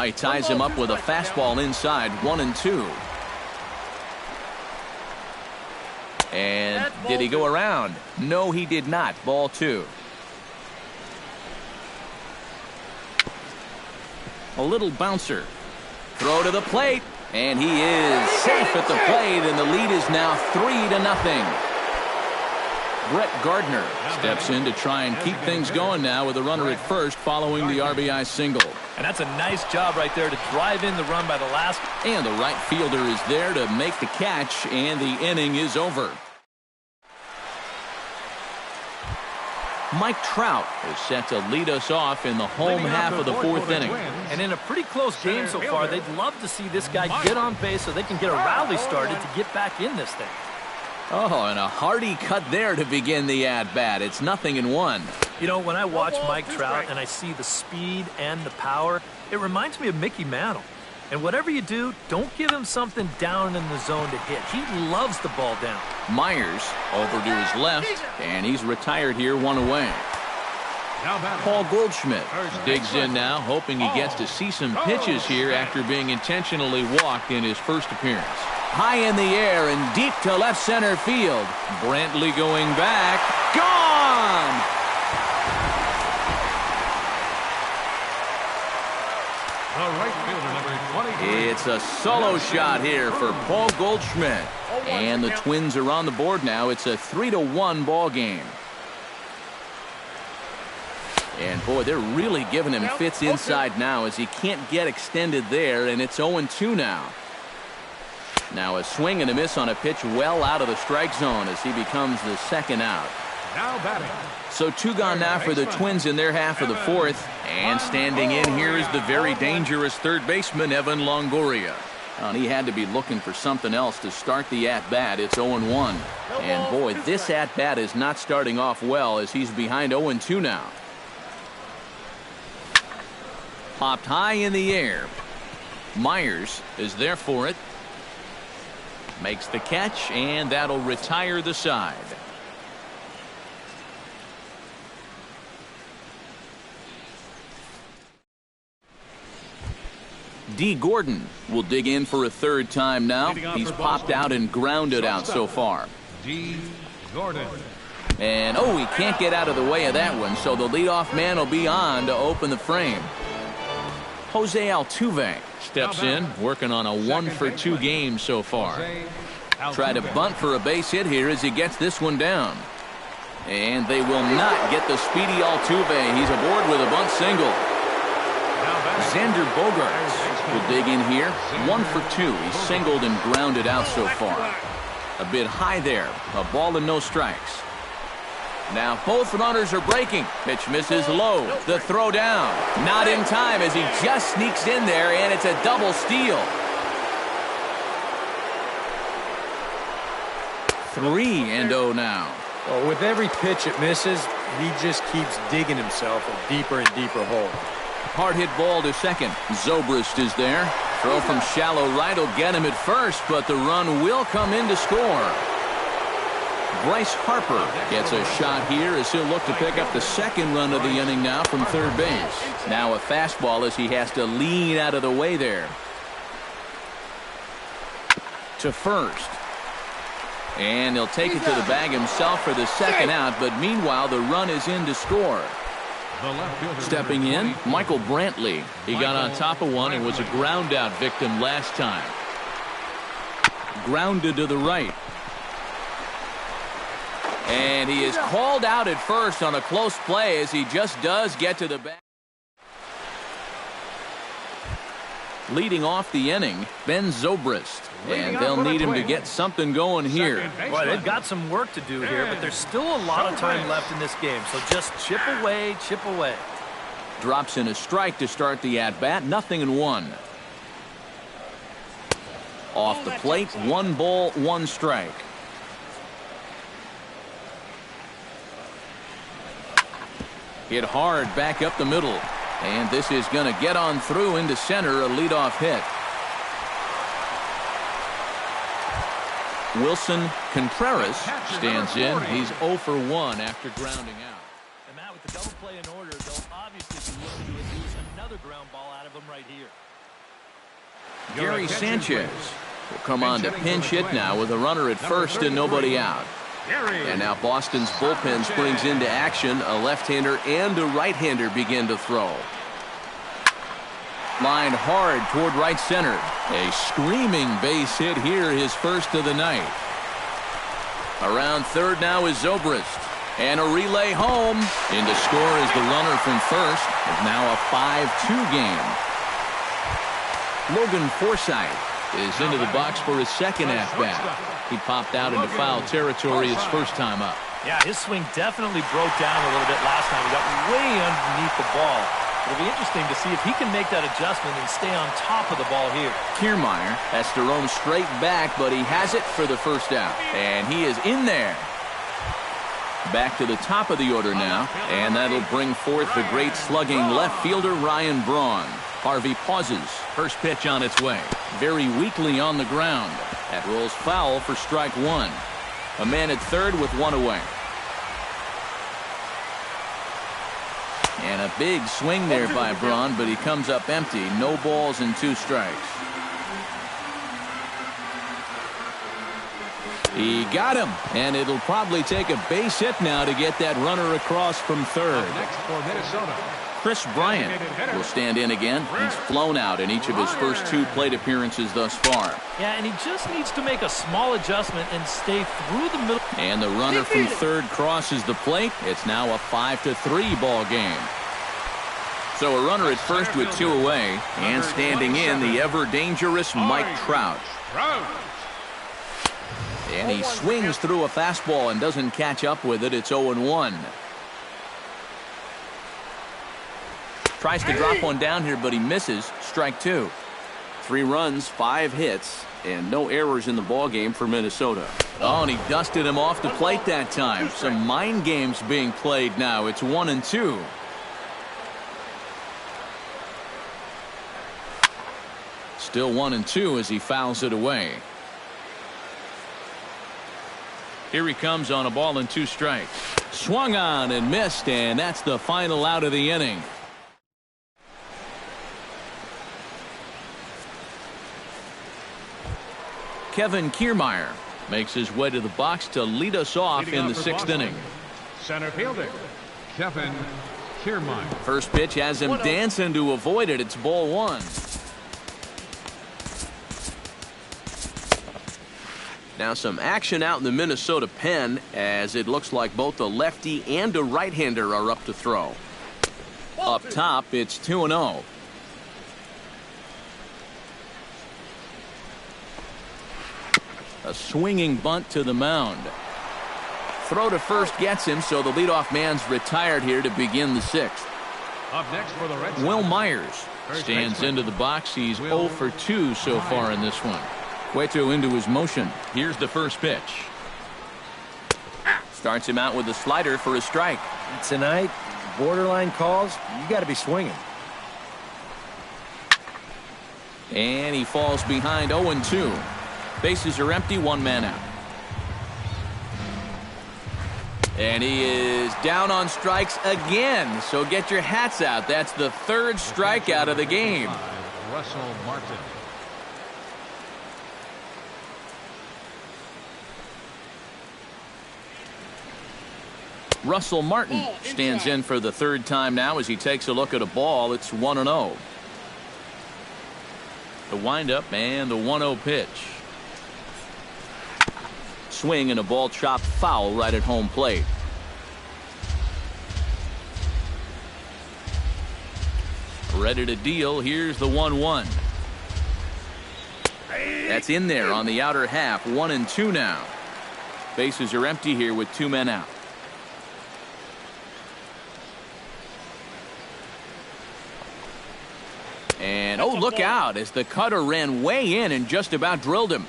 He ties him up with a fastball inside. 1-2. And did he go around? No, he did not. Ball 2. A little bouncer. Throw to the plate. And he is safe at the plate, and the lead is now 3-0. Brett Gardner steps in to try and keep things going now with a runner at first following the RBI single. And that's a nice job right there to drive in the run by the last. And the right fielder is there to make the catch, and the inning is over. Mike Trout is set to lead us off in the home half of the fourth inning. And in a pretty close game so far, they'd love to see this guy get on base so they can get a rally started to get back in this thing. Oh, and a hearty cut there to begin the at-bat. It's 0-1. You know, when I watch Mike Trout and I see the speed and the power, it reminds me of Mickey Mantle. And whatever you do, don't give him something down in the zone to hit. He loves the ball down. Myers over to his left, and he's retired here, 1 away. Paul Goldschmidt digs in now, hoping he gets to see some pitches here after being intentionally walked in his first appearance. High in the air and deep to left center field. Brantley going back. Gone! The right fielder, number 23. It's a solo shot here for Paul Goldschmidt. And the Twins are on the board now. It's a 3-1 ball game. And, boy, they're really giving him fits inside now as he can't get extended there, and it's 0-2 now. Now a swing and a miss on a pitch well out of the strike zone as he becomes the second out. Now batting. So 2 gone now for the Twins in their half of the fourth. And standing in here is the very dangerous third baseman, Evan Longoria. And he had to be looking for something else to start the at-bat. It's 0-1. And, boy, this at-bat is not starting off well as he's behind 0-2 now. Popped high in the air. Myers is there for it. Makes the catch, and that'll retire the side. D. Gordon will dig in for a third time now. He's popped out and grounded out so far. D. Gordon. And, oh, he can't get out of the way of that one, so the leadoff man will be on to open the frame. Jose Altuve steps in, working on a 1-for-2 game so far. Try to bunt for a base hit here as he gets this one down. And they will not get the speedy Altuve. He's aboard with a bunt single. Xander Bogaerts will dig in here. 1-for-2. He's singled and grounded out so far. A bit high there. A ball and no strikes. Now both runners are breaking. Pitch misses low. The throw down. Not in time as he just sneaks in there, and it's a double steal. 3-0 now. Well, with every pitch it misses, he just keeps digging himself a deeper and deeper hole. Hard hit ball to second. Zobrist is there. Throw from shallow right will get him at first, but the run will come in to score. Bryce Harper gets a shot here as he'll look to pick up the second run of the inning now from third base. Now a fastball as he has to lean out of the way there. To first. And he'll take it to the bag himself for the second out, but meanwhile the run is in to score. Stepping in, Michael Brantley. He got on top of one and was a ground out victim last time. Grounded to the right. And he is called out at first on a close play as he just does get to the bag. Leading off the inning, Ben Zobrist. And they'll need him to get something going here. Boy, they've got some work to do here, but there's still a lot of time left in this game. So just chip away, chip away. Drops in a strike to start the at-bat. 0-1. Off the plate, 1 ball, 1 strike. Hit hard back up the middle. And this is going to get on through into center, a leadoff hit. Wilson Contreras stands in. He's 0 for 1 after grounding out. And Matt, with the double play in order, they'll obviously be looking to induce another ground ball out of him right here. Gary Sanchez will come on to pinch hit now with a runner at first and nobody out. And now Boston's bullpen springs into action. A left-hander and a right-hander begin to throw. Lined hard toward right center. A screaming base hit here, his first of the night. Around third now is Zobrist. And a relay home. In to score is the runner from first. It's now a 5-2 game. Logan Forsythe is into the box for his second at-bat. He popped out into foul territory his first time up. Yeah, his swing definitely broke down a little bit last time. He got way underneath the ball. It'll be interesting to see if he can make that adjustment and stay on top of the ball here. Kiermaier has to roam straight back, but he has it for the first out. And he is in there. Back to the top of the order now, and that'll bring forth the great slugging left fielder Ryan Braun. Harvey pauses. First pitch on its way. Very weakly on the ground. That rolls foul for strike one. A man at third with one away. And a big swing there by Braun, but he comes up empty. No balls and 2 strikes. He got him, and it'll probably take a base hit now to get that runner across from third. Next for Minnesota. Chris Bryant will stand in again. He's flown out in each of his first 2 plate appearances thus far. Yeah, and he just needs to make a small adjustment and stay through the middle. And the runner from third crosses the plate. It's now a 5-3 ball game. So a runner at first with 2 away, and standing in the ever-dangerous Mike Trout. And he swings through a fastball and doesn't catch up with it. It's 0-1. Tries to drop one down here, but he misses. Strike 2. 3 runs, 5 hits, and no errors in the ball game for Minnesota. Oh, and he dusted him off the plate that time. Some mind games being played now. It's 1-2. Still 1-2 as he fouls it away. Here he comes on a ball and 2 strikes. Swung on and missed, and that's the final out of the inning. Kevin Kiermaier makes his way to the box to lead us off in the 6th inning. Center fielder, Kevin Kiermaier. First pitch has him dancing to avoid it. It's ball 1. Now some action out in the Minnesota pen as it looks like both a lefty and a right-hander are up to throw. Up top, it's 2-0. A swinging bunt to the mound. Throw to first gets him, so the leadoff man's retired here to begin the 6th. Up next for the Red Sox, Will Myers stands into the box. He's 0 for 2 so far in this one. Cueto into his motion. Here's the first pitch. Starts him out with a slider for a strike. Tonight, borderline calls, you got to be swinging. And he falls behind 0-2. Bases are empty, 1 man out. And he is down on strikes again. So get your hats out. That's the 3rd strikeout of the game. Russell Martin. Russell Martin stands in for the 3rd time now as he takes a look at a ball. It's 1-0. The windup and the 1-0 pitch. Swing and a ball chopped foul right at home plate. Ready to deal. Here's the 1-1. That's in there on the outer half. 1-2 now. Bases are empty here with 2 men out. And oh, look out as the cutter ran way in and just about drilled him.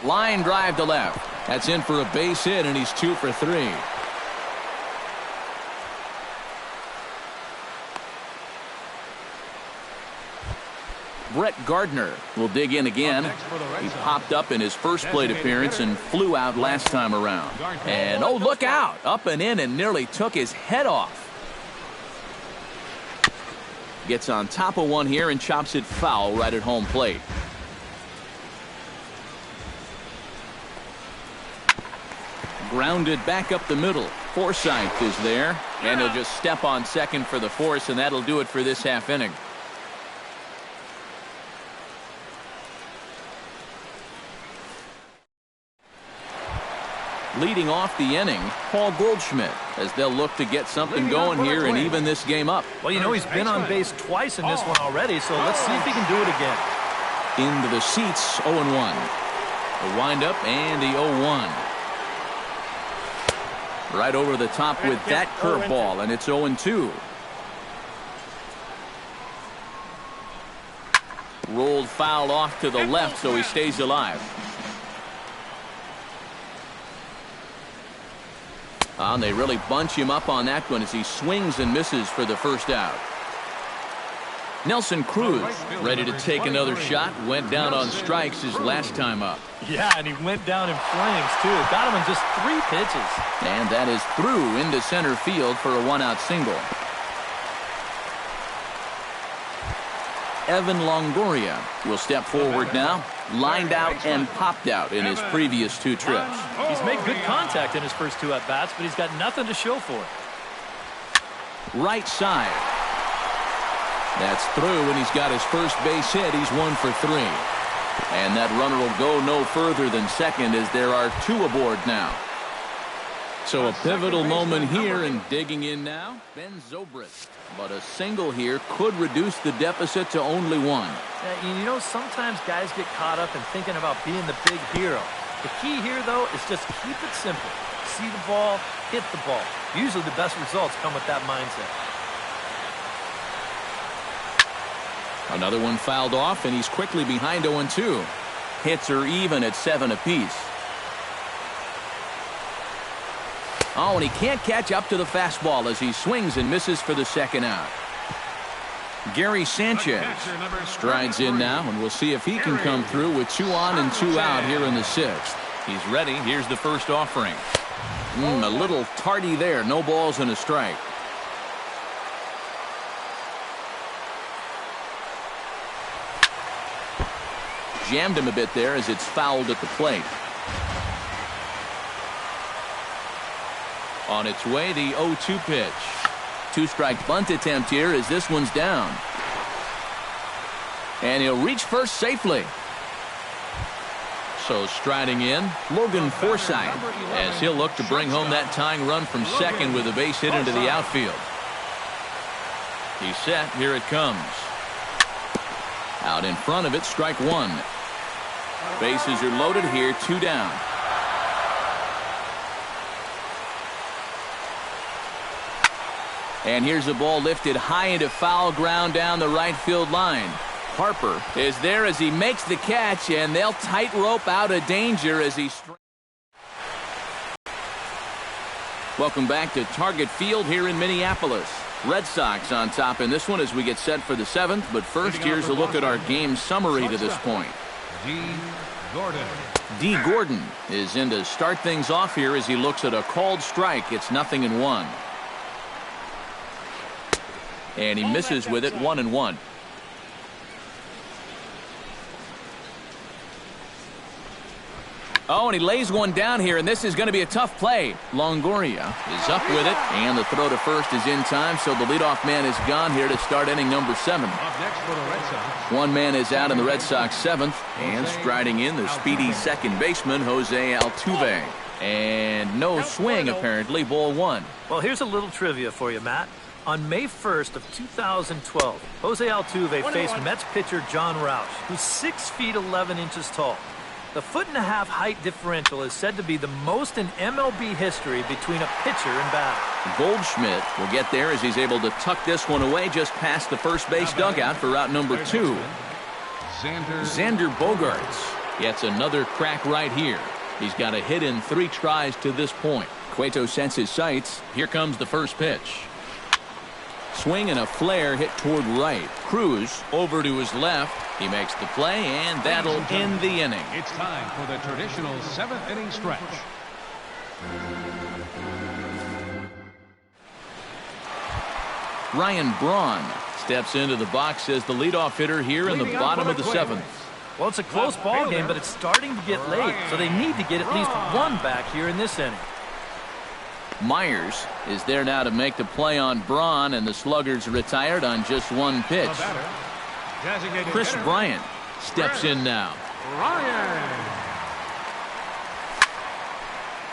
Line drive to left. That's in for a base hit, and he's 2 for 3. Brett Gardner will dig in again. He popped up in his first plate appearance and flew out last time around. And oh, look out. Up and in and nearly took his head off. Gets on top of one here and chops it foul right at home plate. Grounded back up the middle. Forsythe is there, and he'll just step on second for the force, and that'll do it for this half inning. Leading off the inning, Paul Goldschmidt, as they'll look to get something going here and even this game up. Well, you know, he's been on base twice in this one already, so let's see if he can do it again. Into the seats, 0-1. The windup and the 0-1. Right over the top with that curveball, and it's 0-2. Rolled foul off to the left, so he stays alive. And they really bunch him up on that one as he swings and misses for the first out. Nelson Cruz ready to take another shot. Went down on strikes his last time up. Yeah, and he went down in flames, too. Got him in just 3 pitches. And that is through into center field for a 1-out single. Evan Longoria will step forward now. Lined out and popped out in his previous 2 trips. He's made good contact in his first 2 at-bats, but he's got nothing to show for it. Right side. That's through, and he's got his first base hit. He's 1 for 3. And that runner will go no further than second as there are 2 aboard now. So a pivotal moment here, and digging in now, Ben Zobrist. But a single here could reduce the deficit to only 1. You know, sometimes guys get caught up in thinking about being the big hero. The key here, though, is just keep it simple. See the ball, hit the ball. Usually the best results come with that mindset. Another one fouled off, and he's quickly behind 0-2. Hits are even at 7 apiece. Oh, and he can't catch up to the fastball as he swings and misses for the second out. Gary Sanchez strides in now, and we'll see if he can come through with 2 on and 2 out here in the 6th. He's ready. Here's the first offering. A little tardy there. No balls and a strike. Jammed him a bit there as it's fouled at the plate. On its way, the 0-2 pitch. 2-strike bunt attempt here as this one's down. And he'll reach first safely. So striding in, Logan Forsythe, as he'll look to bring home that tying run from second with a base hit into the outfield. He's set. Here it comes. Out in front of it, strike 1. Bases are loaded here, 2 down. And here's the ball lifted high into foul ground down the right field line. Harper is there as he makes the catch, and they'll tightrope out of danger as he... Welcome back to Target Field here in Minneapolis. Red Sox on top in this one as we get set for the 7th. But first, here's a look at our game summary to this point. D. Gordon is in to start things off here as he looks at a called strike. It's 0-1. And he misses with it, 1-1. Oh, and he lays one down here, and this is going to be a tough play. Longoria is up with it, and the throw to first is in time, so the leadoff man is gone here to start inning number 7. Up next for the Red Sox. One man is out in the Red Sox 7th, and striding in the speedy second baseman, Jose Altuve. And no swing, apparently, ball 1. Well, here's a little trivia for you, Matt. On May 1st of 2012, Jose Altuve faced Mets pitcher John Roush, who's 6 feet 11 inches tall. The 1.5-foot height differential is said to be the most in MLB history between a pitcher and batter. Goldschmidt will get there as he's able to tuck this one away just past the first base dugout for route number 2. Xander Bogaerts gets another crack right here. He's got a hit in 3 tries to this point. Cueto sets his sights. Here comes the first pitch. Swing and a flare hit toward right. Cruz over to his left. He makes the play, and that'll end the inning. It's time for the traditional 7th inning stretch. Ryan Braun steps into the box as the leadoff hitter here in the bottom of the 7th. Well, it's a close ball game, but it's starting to get late, so they need to get at least 1 back here in this inning. Myers is there now to make the play on Braun, and the Sluggers retired on just 1 pitch. Chris Bryant steps in now.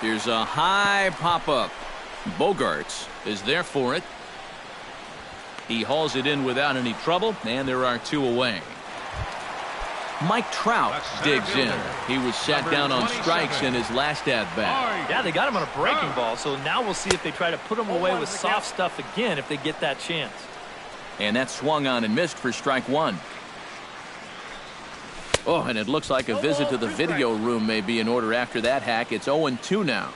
Here's a high pop-up. Bogaerts is there for it. He hauls it in without any trouble, and there are 2 away. Mike Trout digs in. He was sat down on strikes in his last at-bat. Yeah, they got him on a breaking ball, so now we'll see if they try to put him away with soft stuff again if they get that chance. And that swung on and missed for strike one. Oh, and it looks like a visit to the video room may be in order after that hack. It's 0-2 now.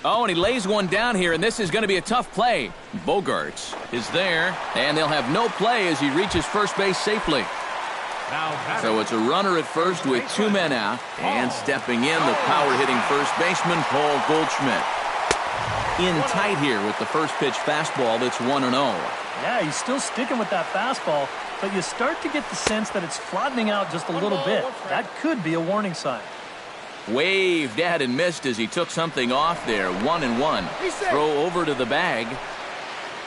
Oh, and he lays one down here, and this is going to be a tough play. Bogaerts is there, and they'll have no play as he reaches first base safely. So it's a runner at first with 2 men out, and stepping in, the power-hitting first baseman, Paul Goldschmidt. In tight here with the first pitch fastball that's 1-0. Yeah, he's still sticking with that fastball, but you start to get the sense that it's flattening out just a little bit. That could be a warning sign. Waved at and missed as he took something off there. 1-1. Throw over to the bag.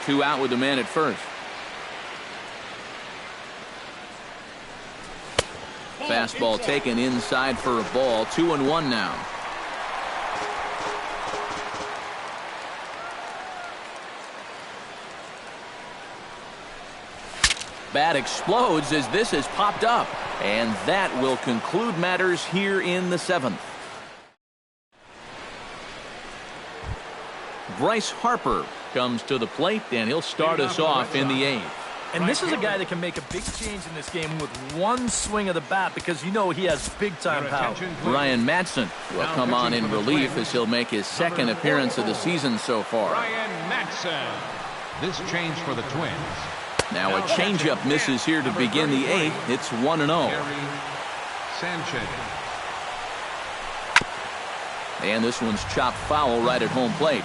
2 out with the man at first. Fastball taken inside for a ball. 2-1 now. Bat explodes as this has popped up. And that will conclude matters here in the 7th. Bryce Harper comes to the plate, and he'll start us off in the 8th. And this is a guy that can make a big change in this game with one swing of the bat because you know he has big-time power. Ryan Madson will come on in relief as he'll make his second appearance of the season so far. Ryan Madson. This change for the Twins. Now a changeup misses here to begin the 8th. It's 1-0. Sanchez. And this one's chopped foul right at home plate.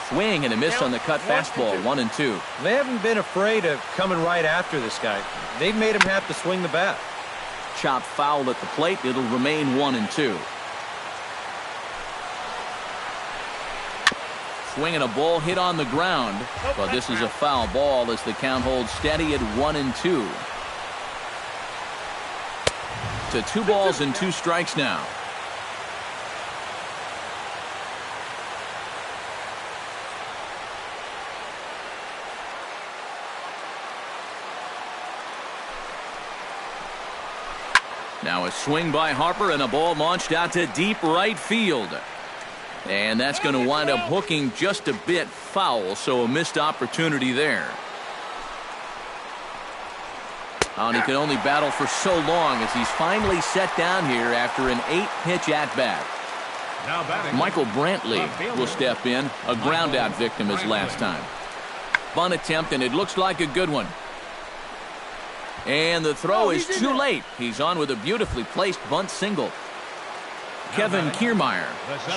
Swing and a miss on the cut fastball. 1-2. They haven't been afraid of coming right after this guy. They've made him have to swing the bat. Chopped foul at the plate. It'll remain 1-2. Swinging a ball hit on the ground, but this is a foul ball as the count holds steady at 1-2. To 2 balls and 2 strikes now. Now a swing by Harper and a ball launched out to deep right field. And that's going to wind up hooking just a bit foul, so a missed opportunity there. Oh, and he can only battle for so long as he's finally set down here after an 8-pitch at-bat. Michael Brantley will step in, a ground-out victim as last time. Bunt attempt, and it looks like a good one. And the throw is too late. He's on with a beautifully placed bunt single. Kevin Kiermaier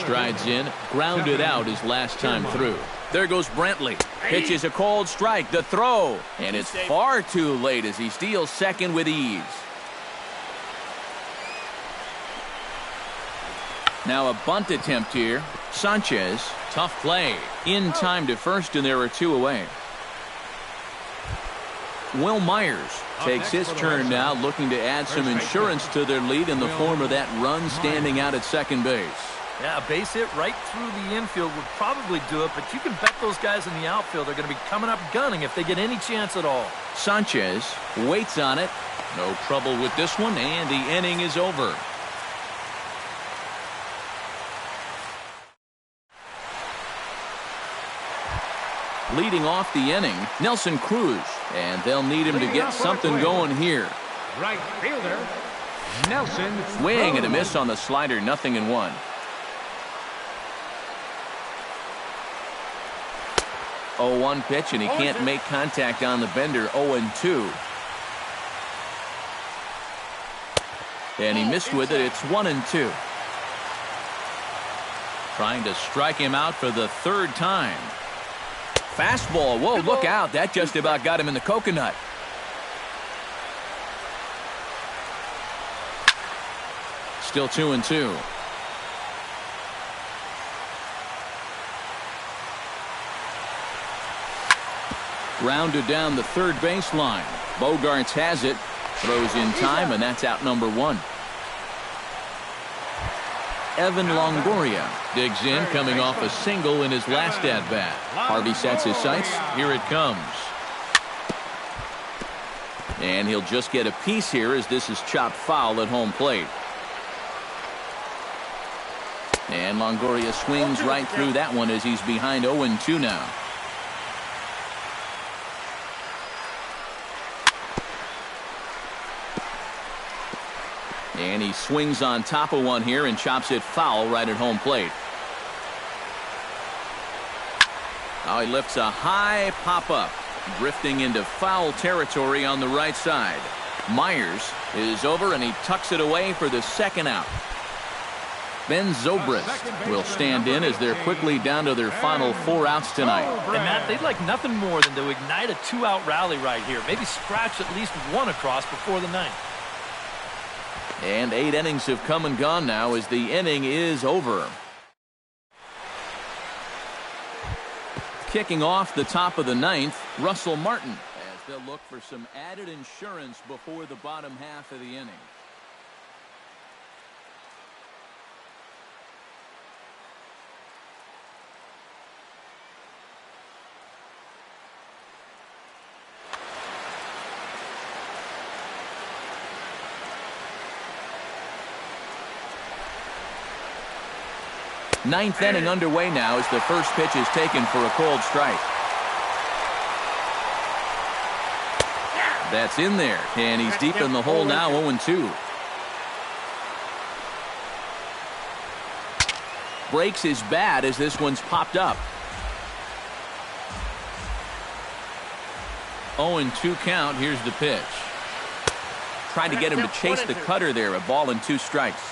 strides in, grounded out his last time through. There goes Brantley. Pitches a cold strike. The throw. And it's far too late as he steals second with ease. Now a bunt attempt here. Sanchez. Tough play. In time to first, and there are 2 away. Will Myers takes his turn now, looking to add some insurance to their lead in the form of that run standing out at second base. Yeah, a base hit right through the infield would probably do it, but you can bet those guys in the outfield are going to be coming up gunning if they get any chance at all. Sanchez waits on it. No trouble with this one, and the inning is over. Leading off the inning, Nelson Cruz, and they'll need him to get something going here. Right fielder, Nelson. Swing and a miss on the slider, 0-1. Oh, 1 pitch, and he can't make contact on the bender. 0-2. And he missed with it. It's 1-2. Trying to strike him out for the 3rd time. Fastball. Whoa, look out. That just about got him in the coconut. Still 2-2. Grounded down the third baseline. Bogaerts has it. Throws in time, and that's out number 1. Evan Longoria digs in, coming off a single in his last at-bat. Harvey sets his sights. Here it comes. And he'll just get a piece here as this is chopped foul at home plate. And Longoria swings right through that one as he's behind 0-2 now. And he swings on top of one here and chops it foul right at home plate. Now he lifts a high pop-up, drifting into foul territory on the right side. Myers is over and he tucks it away for the second out. Ben Zobrist will stand in as they're quickly down to their final 4 outs tonight. And Matt, they'd like nothing more than to ignite a 2-out rally right here. Maybe scratch at least one across before the ninth. And 8 innings have come and gone now as the inning is over. Kicking off the top of the ninth, Russell Martin, as they'll look for some added insurance before the bottom half of the inning. Ninth inning underway now as the first pitch is taken for a cold strike. That's in there, and he's deep in the hole now, 0-2. Breaks his bat as this one's popped up. 0-2 count. Here's the pitch. Tried to get him to chase the cutter there. A ball and 2 strikes.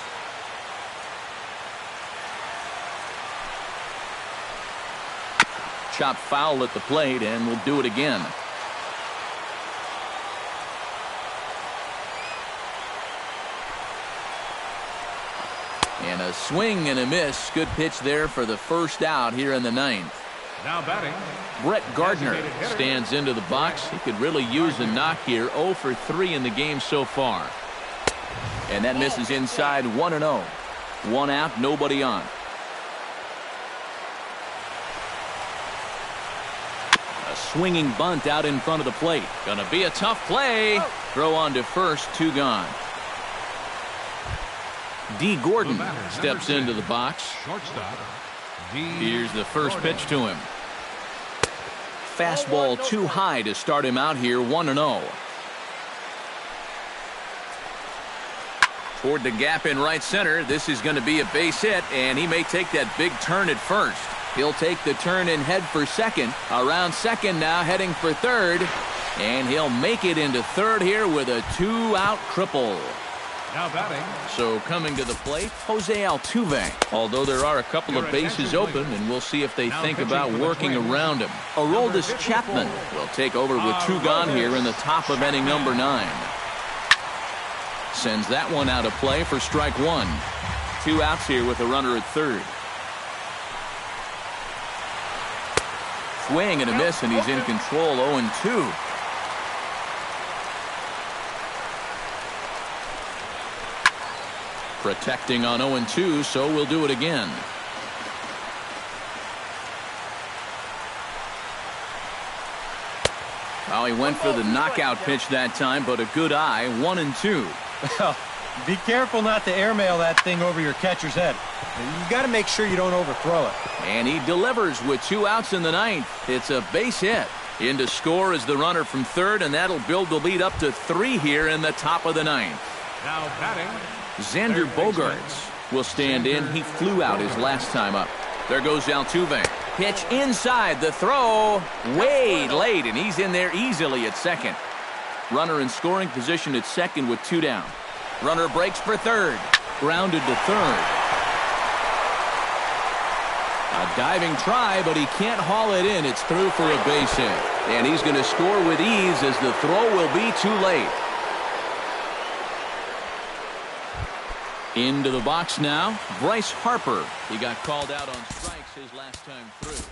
Chop foul at the plate, and we'll do it again. And a swing and a miss. Good pitch there for the first out here in the ninth. Now batting, Brett Gardner stands into the box. He could really use a knock here. 0 for 3 in the game so far. And that misses inside 1-0. 1 out, nobody on. Swinging bunt out in front of the plate. Gonna be a tough play. Throw on to first, 2 gone. D. Gordon steps into the box. shortstop, D. Here's the first pitch to him. Fastball too high to start him out here, 1-0. Toward the gap in right center. This is going to be a base hit, and he may take that big turn at first. He'll take the turn and head for second. Around second now, heading for third. And he'll make it into third here with a 2-out triple. Now batting, So coming to the plate, Jose Altuve. Although there are a couple of bases open, and we'll see if they think about working around him. Aroldis Chapman will take over with 2 gone here in the top of inning number 9. Sends that one out of play for strike 1. 2 outs here with a runner at third. Swing and a miss, and he's in control, 0-2. Protecting on 0-2, so we'll do it again. Well, he went for the knockout pitch that time, but a good eye, 1-2. Well, be careful not to airmail that thing over your catcher's head. You got to make sure you don't overthrow it. And he delivers with 2 outs in the ninth. It's a base hit. In to score is the runner from third, and that'll build the lead up to 3 here in the top of the ninth. now batting, Xander Bogaerts will stand in. He flew out his last time up. There goes Altuve. Pitch inside. The throw way late, and he's in there easily at second. Runner in scoring position at second with 2 down. Runner breaks for third. Grounded to third. A diving try, but he can't haul it in. It's through for a base hit. And he's going to score with ease as the throw will be too late. Into the box now, Bryce Harper. He got called out on strikes his last time through.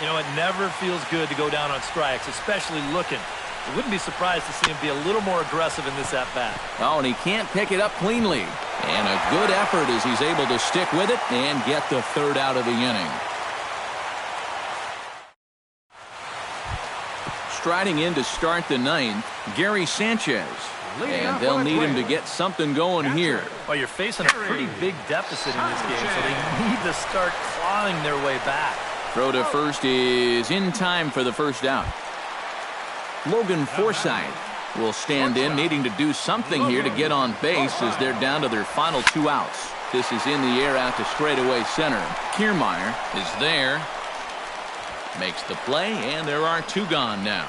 You know, it never feels good to go down on strikes, especially looking. I wouldn't be surprised to see him be a little more aggressive in this at-bat. Oh, and he can't pick it up cleanly. And a good effort as he's able to stick with it and get the third out of the inning. Striding in to start the ninth, Gary Sanchez. And they'll need him to get something going here. Well, you're facing a pretty big deficit in this game, so they need to start clawing their way back. Throw to first is in time for the first out. Logan Forsythe will stand in, needing to do something here to get on base as they're down to their final 2 outs. This is in the air out to straightaway center. Kiermaier is there. Makes the play, and there are 2 gone now.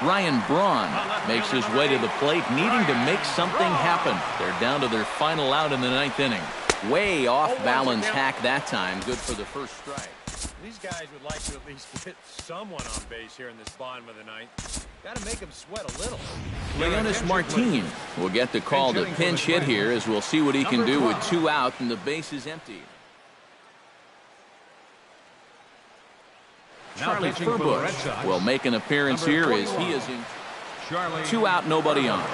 Ryan Braun makes his way to the plate, needing to make something happen. They're down to their final out in the 9th inning. Way off balance hack that time. Good for the first strike. These guys would like to at least get someone on base here in this bottom of the ninth. Got to make them sweat a little. Leonys Martin will get the call to pinch hit here, as we'll see what he can do with 2 out and the base is empty. Charlie Furbush will make an appearance here as he is in 2 out, nobody on.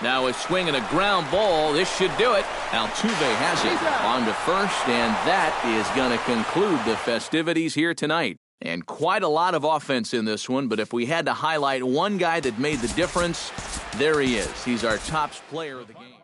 Now a swing and a ground ball. This should do it. Altuve has it on to first, and that is going to conclude the festivities here tonight. And quite a lot of offense in this one, but if we had to highlight one guy that made the difference, there he is. He's our top player of the game.